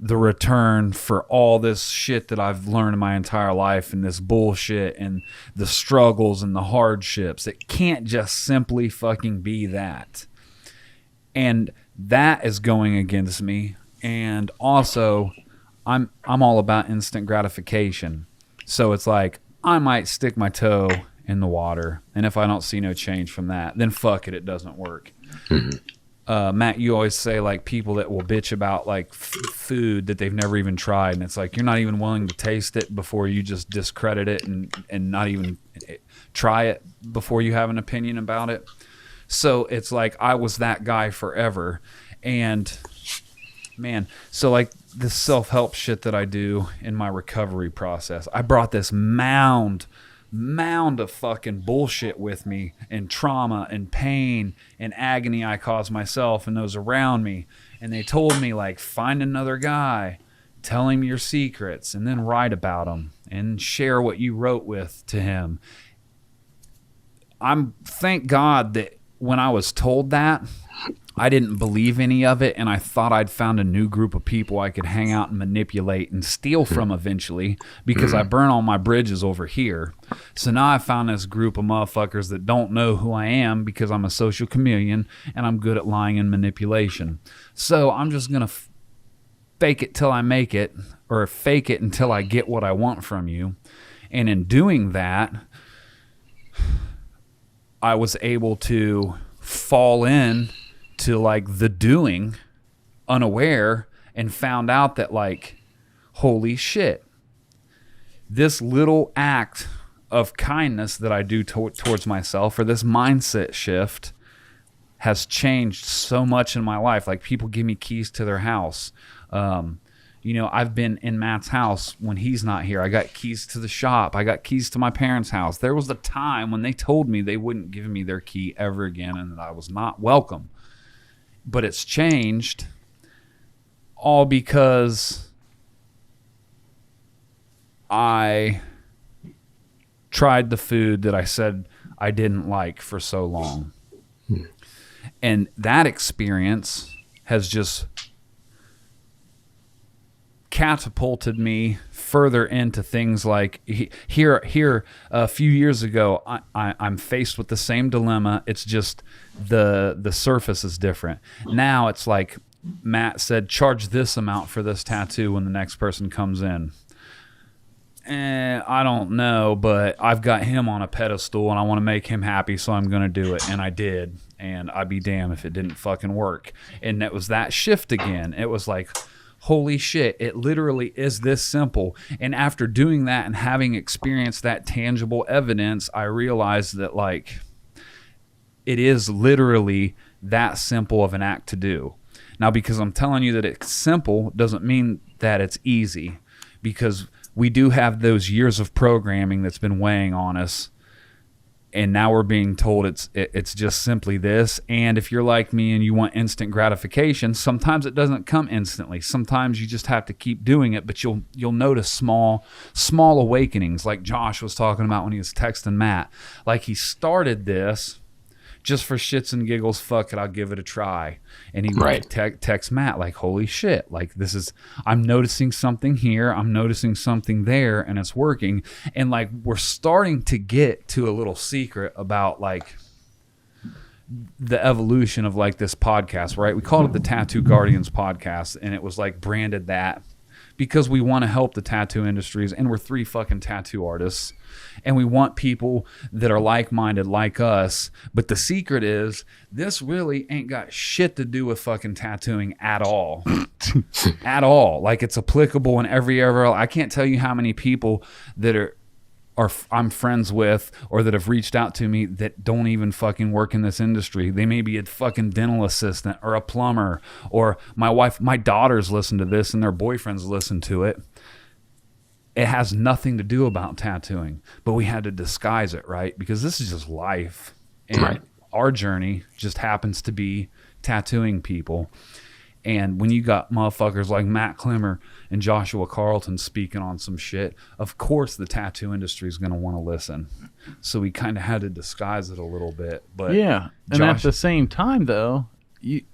the return for all this shit that I've learned in my entire life, and this bullshit and the struggles and the hardships. It can't just simply fucking be that. And that is going against me. And also, I'm all about instant gratification. So it's like, I might stick my toe in the water, and if I don't see no change from that, then fuck it, it doesn't work. Matt, you always say like people that will bitch about like food that they've never even tried, and it's like you're not even willing to taste it before you just discredit it and not even try it before you have an opinion about it. So it's like I was that guy forever. And man, so like this self-help shit that I do in my recovery process, I brought this mound of fucking bullshit with me, and trauma and pain and agony I caused myself and those around me. And they told me, like, find another guy, tell him your secrets, and then write about them and share what you wrote with to him. Thank God that when I was told that, I didn't believe any of it, and I thought I'd found a new group of people I could hang out and manipulate and steal from eventually, because I burn all my bridges over here. So now I found this group of motherfuckers that don't know who I am, because I'm a social chameleon and I'm good at lying and manipulation. So I'm just going to fake it till I make it, or fake it until I get what I want from you. And in doing that, I was able to fall in to like the doing unaware, and found out that like, holy shit, this little act of kindness that I do towards myself, or this mindset shift, has changed so much in my life. Like, people give me keys to their house. You know, I've been in Matt's house when he's not here. I got keys to the shop. I got keys to my parents' house. There was a time when they told me they wouldn't give me their key ever again, and that I was not welcome. But it's changed, all because I tried the food that I said I didn't like for so long. And that experience has just catapulted me further into things like here a few years ago. I'm faced with the same dilemma. It's just the surface is different. Now it's like Matt said, charge this amount for this tattoo when the next person comes in. I don't know, but I've got him on a pedestal and I want to make him happy, so I'm going to do it. And I did. And I'd be damned if it didn't fucking work. And it was that shift again. It was like, holy shit, it literally is this simple. And after doing that and having experienced that tangible evidence, I realized that like, it is literally that simple of an act to do. Now, because I'm telling you that it's simple doesn't mean that it's easy, because we do have those years of programming that's been weighing on us, and now we're being told it's just simply this. And if you're like me and you want instant gratification, sometimes it doesn't come instantly. Sometimes you just have to keep doing it, but you'll notice small awakenings, like Josh was talking about when he was texting Matt. Like, he started this just for shits and giggles. Fuck it, I'll give it a try. And he would text Matt like, holy shit, like, this is, I'm noticing something here, I'm noticing something there, and it's working. And like, we're starting to get to a little secret about like the evolution of like this podcast, right? We called it the Tattoo Guardians podcast, and it was like branded that because we want to help the tattoo industries, and we're 3 fucking tattoo artists, and we want people that are like-minded like us. But the secret is, this really ain't got shit to do with fucking tattooing at all. At all. Like, it's applicable in every area. I can't tell you how many people that are I'm friends with or that have reached out to me that don't even fucking work in this industry. They may be a fucking dental assistant or a plumber, or my daughters listen to this and their boyfriends listen to it. It has nothing to do about tattooing, but we had to disguise it, right? Because this is just life. And our journey just happens to be tattooing people. And when you got motherfuckers like Matt Clemmer and Joshua Carlton speaking on some shit, of course the tattoo industry is going to want to listen. So we kind of had to disguise it a little bit. But yeah, and at the same time, though,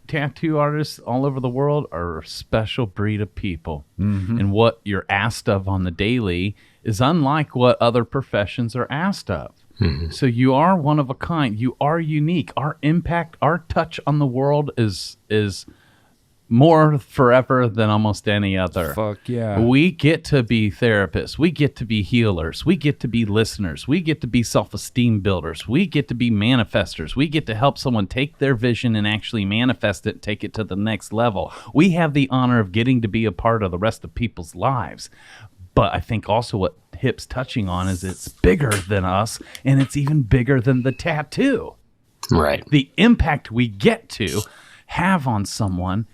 tattoo artists all over the world are a special breed of people. Mm-hmm. And what you're asked of on the daily is unlike what other professions are asked of. Mm-hmm. So you are one of a kind. You are unique. Our impact, our touch on the world is more forever than almost any other. Fuck yeah. We get to be therapists. We get to be healers. We get to be listeners. We get to be self-esteem builders. We get to be manifestors. We get to help someone take their vision and actually manifest it, take it to the next level. We have the honor of getting to be a part of the rest of people's lives. But I think also what Hip's touching on is it's bigger than us, and it's even bigger than the tattoo. Right. The impact we get to have on someone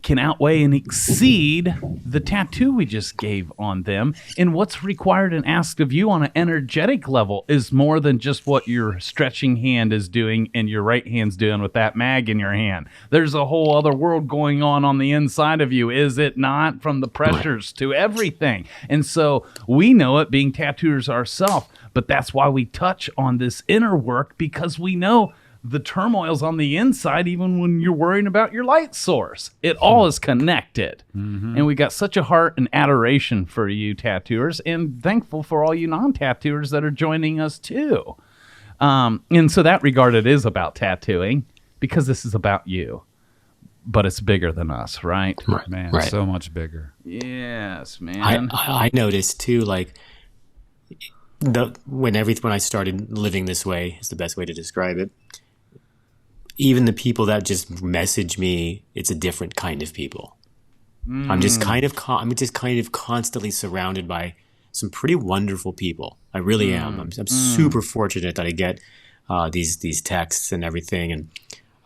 can outweigh and exceed the tattoo we just gave on them. And what's required and asked of you on an energetic level is more than just what your stretching hand is doing and your right hand's doing with that mag in your hand. There's a whole other world going on the inside of you, is it not? From the pressures to everything. And so we know it being tattooers ourselves, but that's why we touch on this inner work, because we know the turmoil's on the inside, even when you're worrying about your light source. It all is connected. Mm-hmm. And we got such a heart and adoration for you tattooers, and thankful for all you non-tattooers that are joining us too. And so that regard, it is about tattooing, because this is about you. But it's bigger than us, right? Right. Man, right. so much bigger. Yes, man. I noticed too, like when I started living this way is the best way to describe it. Even the people that just message me, it's a different kind of people. I'm just kind of constantly surrounded by some pretty wonderful people. I really am. I'm super fortunate that I get these texts and everything, and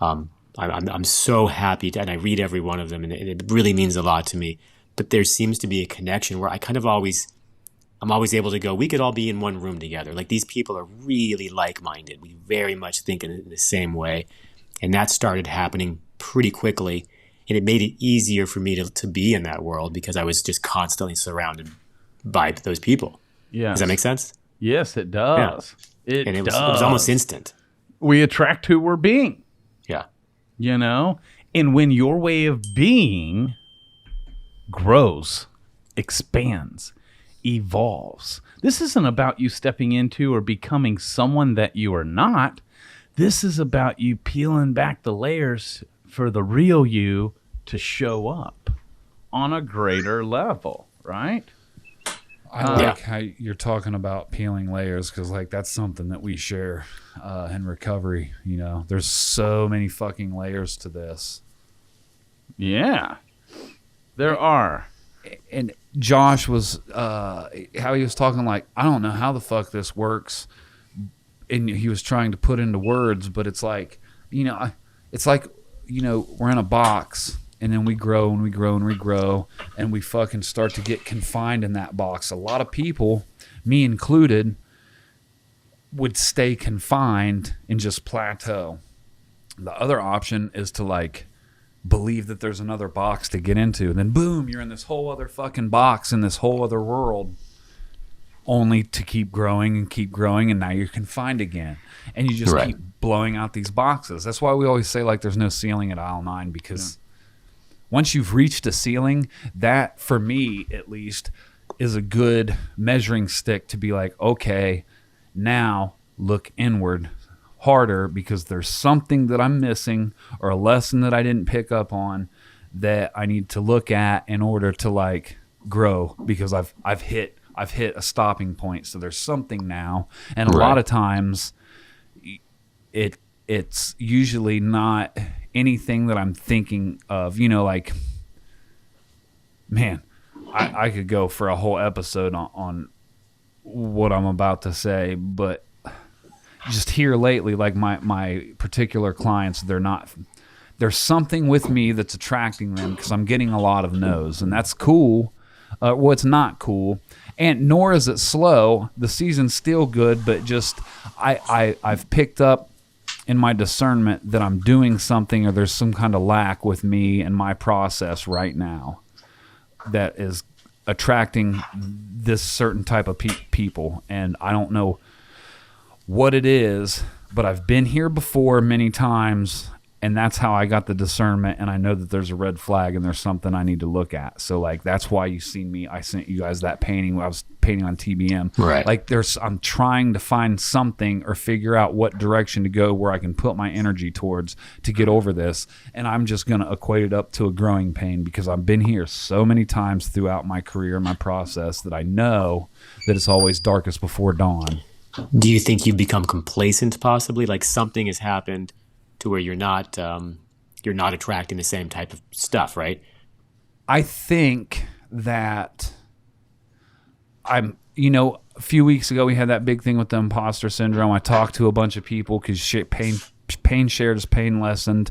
I'm so happy and I read every one of them, and it really means a lot to me. But there seems to be a connection where I'm always able to go, we could all be in one room together. Like, these people are really like-minded. We very much think in the same way. And that started happening pretty quickly. And it made it easier for me to be in that world, because I was just constantly surrounded by those people. Yeah. Does that make sense? Yes, it does. Yeah. It was almost instant. We attract who we're being. Yeah. You know? And when your way of being grows, expands, evolves, this isn't about you stepping into or becoming someone that you are not. This is about you peeling back the layers for the real you to show up on a greater level, right? I like how you're talking about peeling layers, because like that's something that we share in recovery. You know, there's so many fucking layers to this. Yeah, there are. And Josh was how he was talking, like, I don't know how the fuck this works, and he was trying to put into words, but it's like, you know, we're in a box, and then we grow and we grow and we grow, and we fucking start to get confined in that box. A lot of people, me included, would stay confined and just plateau. The other option is to like believe that there's another box to get into, and then boom, you're in this whole other fucking box in this whole other world, only to keep growing, and now you're confined again, and you just keep blowing out these boxes. That's why we always say, like, there's no ceiling at aisle 9, because once you've reached a ceiling, that, for me at least, is a good measuring stick to be like, okay, now look inward harder, because there's something that I'm missing, or a lesson that I didn't pick up on that I need to look at in order to like grow, because I've hit a stopping point. So there's something now, and a lot of times it's usually not anything that I'm thinking of. You know, like, man, I could go for a whole episode on what I'm about to say, but just here lately, like my particular clients, there's something with me that's attracting them because I'm getting a lot of no's, and that's cool. Well, it's not cool, and nor is it slow. The season's still good, but just I've picked up in my discernment that I'm doing something, or there's some kind of lack with me and my process right now that is attracting this certain type of people, and I don't know what it is, but I've been here before many times, and that's how I got the discernment, and I know that there's a red flag and there's something I need to look at. So like that's why you see me. I sent you guys that painting. I was painting on TBM. Right. Like I'm trying to find something or figure out what direction to go where I can put my energy towards to get over this. And I'm just gonna equate it up to a growing pain because I've been here so many times throughout my career, my process, that I know that it's always darkest before dawn. Do you think you've become complacent possibly? Like something has happened to where you're not attracting the same type of stuff, right? I think that a few weeks ago we had that big thing with the imposter syndrome. I talked to a bunch of people because pain shared is pain lessened.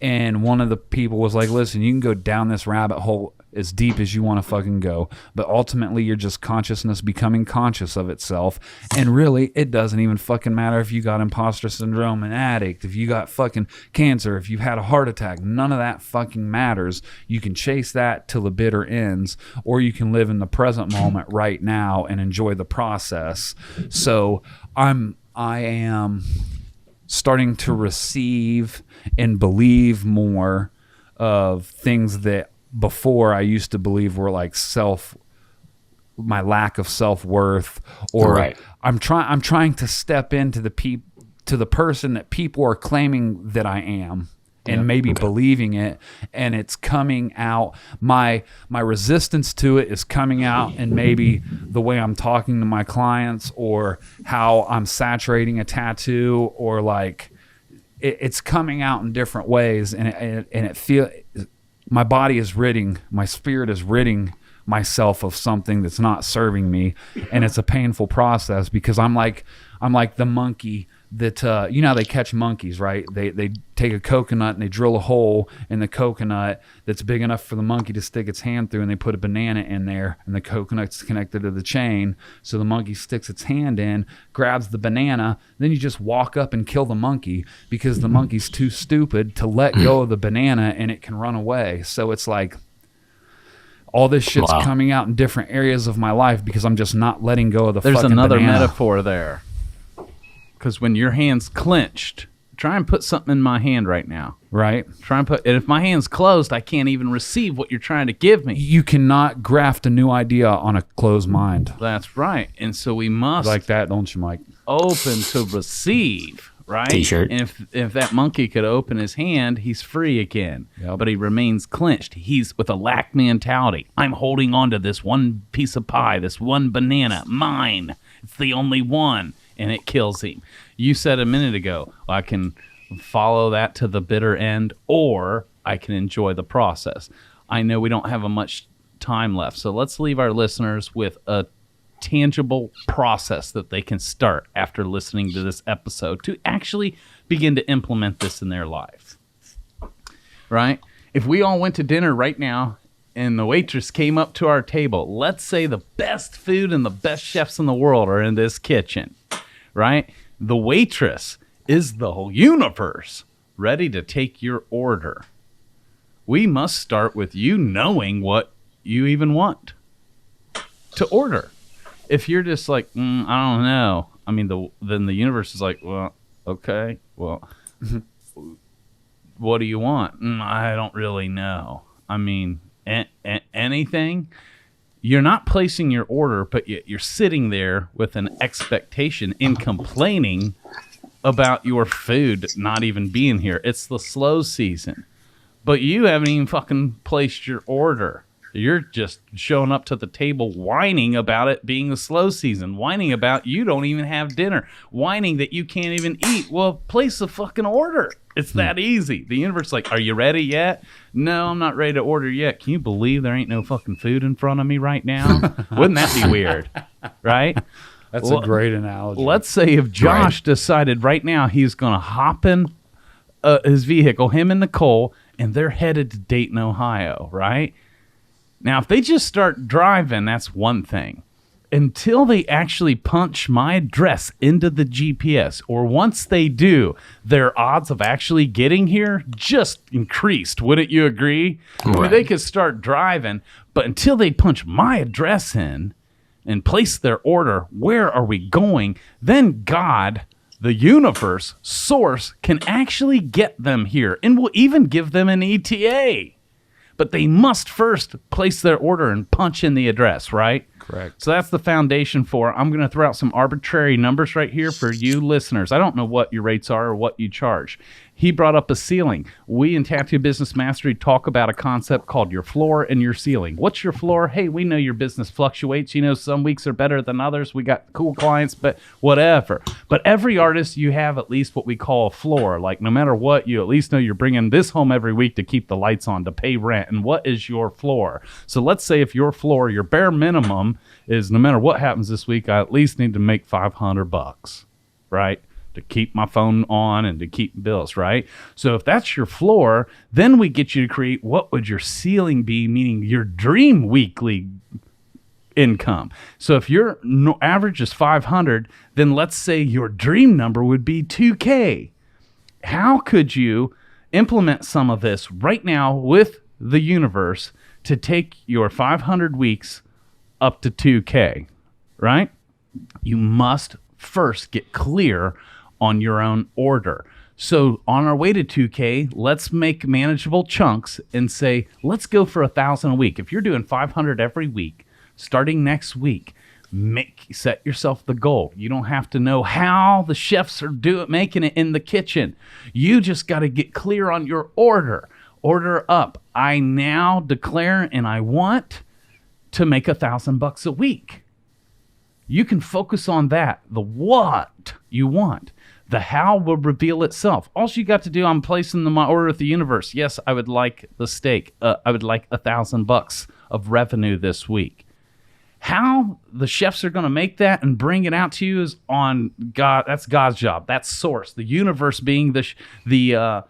And one of the people was like, listen, you can go down this rabbit hole as deep as you want to fucking go, but ultimately you're just consciousness becoming conscious of itself, and really it doesn't even fucking matter if you got imposter syndrome, an addict, if you got fucking cancer, if you've had a heart attack, none of that fucking matters. You can chase that till the bitter ends, or you can live in the present moment right now and enjoy the process. So I am starting to receive and believe more of things that before I used to believe were like my lack of self-worth, or right. I'm trying to step into the person that people are claiming that I am, and maybe believing it, and it's coming out. My resistance to it is coming out, and maybe the way I'm talking to my clients, or how I'm saturating a tattoo, or like it's coming out in different ways, and it feels. My body is ridding, my spirit is ridding myself of something that's not serving me, and it's a painful process because I'm like the monkey that how they catch monkeys, right? They take a coconut and they drill a hole in the coconut that's big enough for the monkey to stick its hand through, and they put a banana in there, and the coconut's connected to the chain, so the monkey sticks its hand in, grabs the banana, then you just walk up and kill the monkey because the monkey's too stupid to let go of the banana and it can run away. So it's like all this shit's coming out in different areas of my life because I'm just not letting go of the fucking banana. There's another metaphor there. Because when your hand's clenched, try and put something in my hand right now. Right. And if my hand's closed, I can't even receive what you're trying to give me. You cannot graft a new idea on a closed mind. That's right. And so we must like that, don't you, Mike? Open to receive, right? T-shirt. And if that monkey could open his hand, he's free again. Yep. But he remains clenched. He's with a lack mentality. I'm holding on to this one piece of pie, this one banana, mine. It's the only one. And it kills him. You said a minute ago, I can follow that to the bitter end, or I can enjoy the process. I know we don't have much time left, so let's leave our listeners with a tangible process that they can start after listening to this episode to actually begin to implement this in their life. Right? If we all went to dinner right now and the waitress came up to our table, let's say the best food and the best chefs in the world are in this kitchen. Right? The waitress is the whole universe ready to take your order. We must start with you knowing what you even want to order. If you're just like, I don't know. I mean, then the universe is like, well, okay, well, what do you want? I don't really know. I mean, anything. You're not placing your order, but you're sitting there with an expectation in complaining about your food not even being here. It's the slow season, but you haven't even fucking placed your order. You're just showing up to the table whining about it being the slow season, whining about you don't even have dinner, whining that you can't even eat. Well, place the fucking order. It's that easy. The universe is like, are you ready yet? No, I'm not ready to order yet. Can you believe there ain't no fucking food in front of me right now? Wouldn't that be weird? Right? That's a great analogy. Let's say if Josh decided right now he's going to hop in his vehicle, him and Nicole, and they're headed to Dayton, Ohio, right? Now, if they just start driving, that's one thing. Until they actually punch my address into the GPS, or once they do, their odds of actually getting here just increased. Wouldn't you agree? Right. I mean, they could start driving, but until they punch my address in and place their order, where are we going? Then God, the universe, source, can actually get them here and will even give them an ETA. But they must first place their order and punch in the address, right? Correct. So that's the foundation for it. I'm going to throw out some arbitrary numbers right here for you listeners. I don't know what your rates are or what you charge. He brought up a ceiling. We in Tattoo Business Mastery talk about a concept called your floor and your ceiling. What's your floor? Hey, we know your business fluctuates. You know, some weeks are better than others. We got cool clients, but whatever. But every artist, you have at least what we call a floor. Like no matter what, you at least know you're bringing this home every week to keep the lights on, to pay rent. And what is your floor? So let's say if your floor, your bare minimum is no matter what happens this week, I at least need to make $500, right? To keep my phone on and to keep bills, right? So if that's your floor, then we get you to create what would your ceiling be, meaning your dream weekly income. So if your average is 500, then let's say your dream number would be 2K. How could you implement some of this right now with the universe to take your 500 weeks up to 2K, right? You must first get clear on your own order. So on our way to 2K, let's make manageable chunks and say, let's go for 1,000 a week. If you're doing 500 every week, starting next week, set yourself the goal. You don't have to know how the chefs are making it in the kitchen. You just got to get clear on your order. Order up. I now declare and I want to make $1,000 a week. You can focus on that. The what you want. The how will reveal itself. All you got to do, I'm placing my order with the universe. Yes, I would like the steak. I would like $1,000 of revenue this week. How the chefs are going to make that and bring it out to you is on God. That's God's job. That's source. The universe being the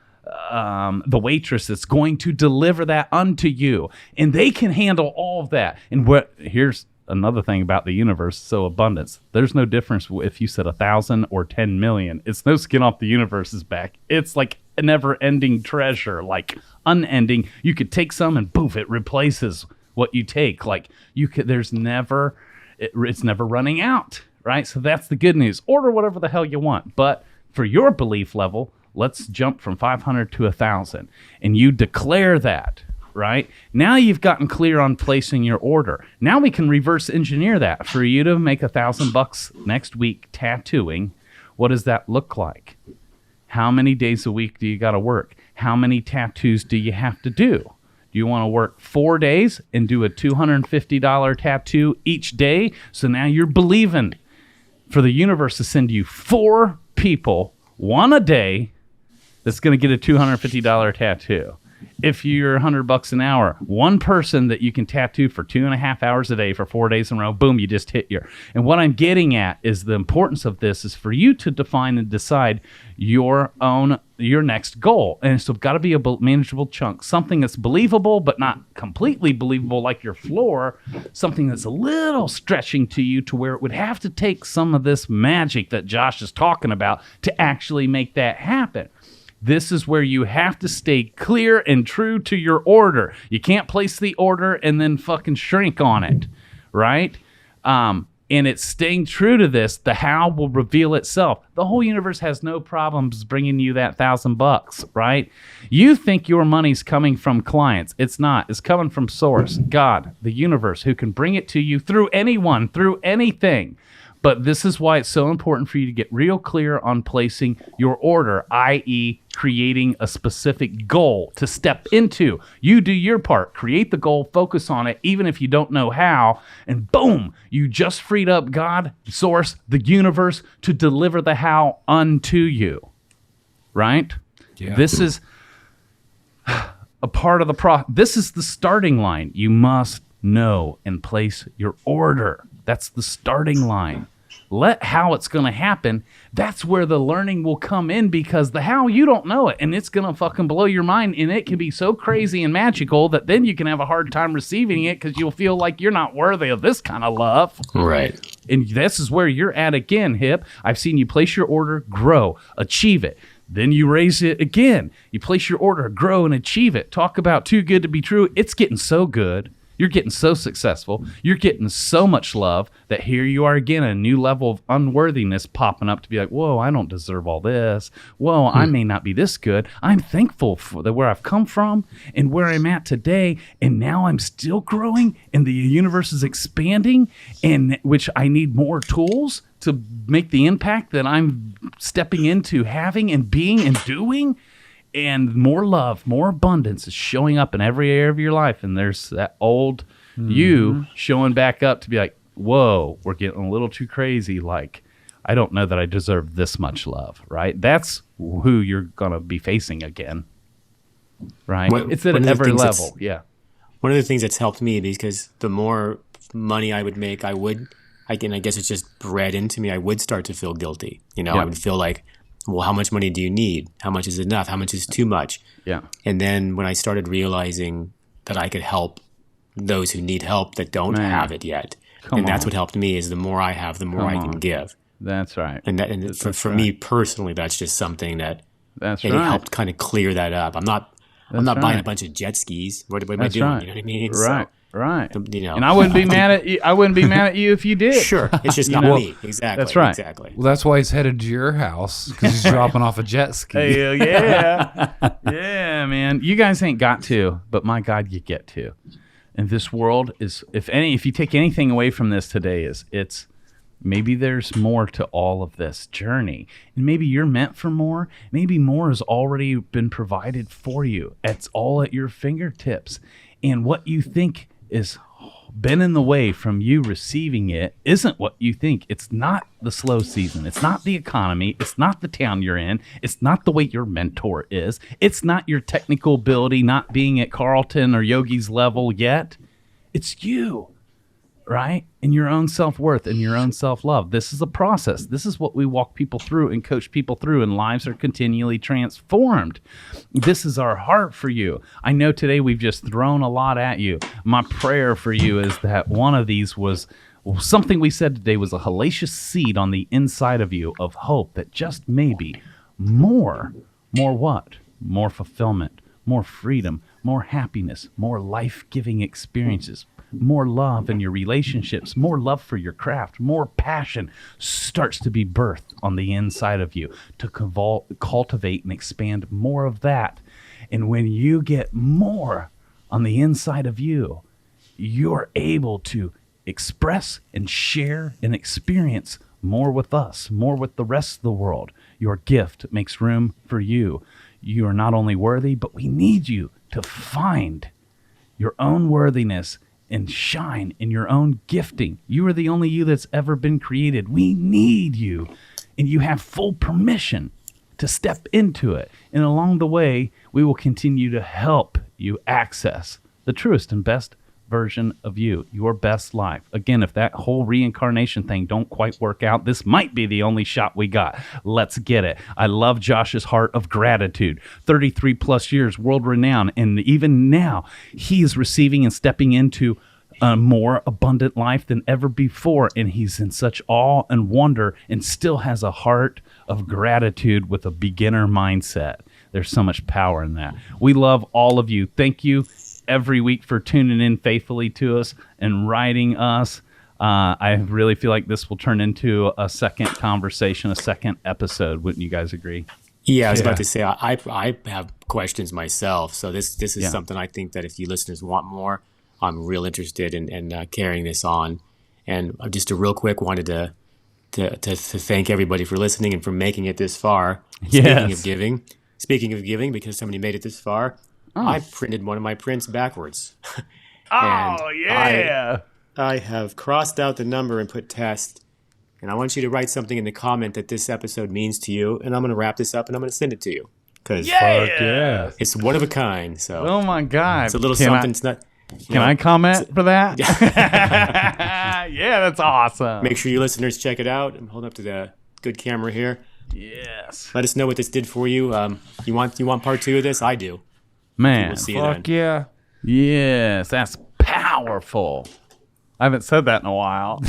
waitress that's going to deliver that unto you, and they can handle all of that. And here's another thing about the universe, so abundance. There's no difference if you said 1,000 or 10 million. It's no skin off the universe's back. It's like a never-ending treasure, like unending. You could take some and poof, it replaces what you take. Like you could. There's never. It's never running out, right? So that's the good news. Order whatever the hell you want, but for your belief level, let's jump from 500 to 1,000, and you declare that. Right? Now you've gotten clear on placing your order. Now we can reverse engineer that. For you to make $1,000 next week tattooing, what does that look like? How many days a week do you got to work? How many tattoos do you have to do? Do you want to work 4 days and do a $250 tattoo each day? So now you're believing for the universe to send you 4 people, one a day, that's going to get a $250 tattoo. If you're $100 an hour, one person that you can tattoo for 2.5 hours a day for 4 days in a row, boom, you just hit your. And what I'm getting at is the importance of this is for you to define and decide your next goal. And so it's got to be a manageable chunk, something that's believable, but not completely believable like your floor, something that's a little stretching to you to where it would have to take some of this magic that Josh is talking about to actually make that happen. This is where you have to stay clear and true to your order. You can't place the order and then fucking shrink on it, right? And it's staying true to this. The how will reveal itself. The whole universe has no problems bringing you that $1,000, right? You think your money's coming from clients. It's not. It's coming from source, God, the universe, who can bring it to you through anyone, through anything. But this is why it's so important for you to get real clear on placing your order, i.e. creating a specific goal to step into. You do your part, create the goal, focus on it, even if you don't know how, and boom, you just freed up God, source, the universe to deliver the how unto you, right? Yeah. This is a part of the this is the starting line. You must know and place your order. That's the starting line. let how it's going to happen. That's where the learning will come in, because the how, you don't know it, and it's going to fucking blow your mind, and it can be so crazy and magical that then you can have a hard time receiving it because you'll feel like you're not worthy of this kind of love. Right. And this is where you're at again, Hip. I've seen you place your order, grow, achieve it. Then you raise it again. You place your order, grow, and achieve it. Talk about too good to be true. It's getting so good. You're getting so successful. You're getting so much love that here you are again, a new level of unworthiness popping up to be like, whoa, I don't deserve all this. Whoa, I may not be this good. I'm thankful for where I've come from and where I'm at today. And now I'm still growing and the universe is expanding, and which I need more tools to make the impact that I'm stepping into having and being and doing. And more love, more abundance is showing up in every area of your life. And there's that old you showing back up to be like, whoa, we're getting a little too crazy. Like, I don't know that I deserve this much love, right? That's who you're going to be facing again, right? It's at every level, yeah. One of the things that's helped me, because the more money I would make, I guess it's just bred into me, I would start to feel guilty. I would feel like, well, how much money do you need? How much is enough? How much is too much? Yeah. And then when I started realizing that I could help those who need help that don't have it yet, that's what helped me, is the more I have, the more I can give. That's right. And for me personally, that's just something that it helped kind of clear that up. I'm not buying a bunch of jet skis. What am I doing? Right. You know what I mean? Right. Right. And I wouldn't be mad at you. I wouldn't be mad at you if you did. Sure. It's just not me. Exactly. That's right. Exactly. Well, that's why he's headed to your house, because he's dropping off a jet ski. Hell yeah. Yeah, man. You guys ain't got to, but my God, you get to. And this world is, if you take anything away from this today, it's maybe there's more to all of this journey. And maybe you're meant for more. Maybe more has already been provided for you. It's all at your fingertips. And what you think is been in the way from you receiving it isn't what you think. It's not the slow season. It's not the economy. It's not the town you're in. It's not the way your mentor is. It's not your technical ability not being at Carlton or Yogi's level yet. It's you, right? And your own self-worth and your own self-love. This is a process. This is what we walk people through and coach people through, and lives are continually transformed. This is our heart for you. I know today we've just thrown a lot at you. My prayer for you is that one of these was something we said today was a hellacious seed on the inside of you of hope that just maybe more what? More fulfillment, more freedom, more happiness, more life-giving experiences, more love in your relationships, more love for your craft, more passion starts to be birthed on the inside of you to cultivate and expand more of that. And when you get more on the inside of you, you're able to express and share and experience more with us, more with the rest of the world. Your gift makes room for you. You are not only worthy, but we need you to find your own worthiness and shine in your own gifting. You are the only you that's ever been created. We need you, and you have full permission to step into it. And along the way, we will continue to help you access the truest and best version of you, your best life. Again, if that whole reincarnation thing don't quite work out, this might be the only shot we got. Let's get it. I love Josh's heart of gratitude. 33 plus years, world renowned, and even now he is receiving and stepping into a more abundant life than ever before, and he's in such awe and wonder and still has a heart of gratitude with a beginner mindset. There's so much power in that. We love all of you. Thank you every week for tuning in faithfully to us and writing us. I really feel like this will turn into a second conversation, a second episode. Wouldn't you guys agree? Yeah, I was about to say, I have questions myself. So this is something I think that if you listeners want more, I'm real interested in carrying this on. And just a real quick wanted to thank everybody for listening and for making it this far. Yes. Speaking of giving, because somebody made it this far, I printed one of my prints backwards. Oh, yeah. I have crossed out the number and put test. And I want you to write something in the comment that this episode means to you. And I'm going to wrap this up and I'm going to send it to you. Because Fuck yeah. it's one of a kind. So Oh, my God. it's a little something. It's not. Can I comment for that? Yeah, that's awesome. Make sure you listeners check it out. I'm holding up to the good camera here. Yes. Let us know what this did for you. You want part 2 of this? I do. Man. We'll see you then. Fuck yeah. Yes, that's powerful. I haven't said that in a while.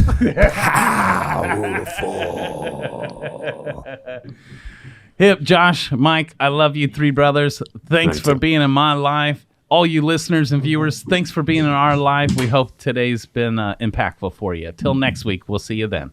Hip, Josh, Mike, I love you 3 brothers. Thanks for being in my life. All you listeners and viewers, thanks for being in our life. We hope today's been impactful for you. Till next week, we'll see you then.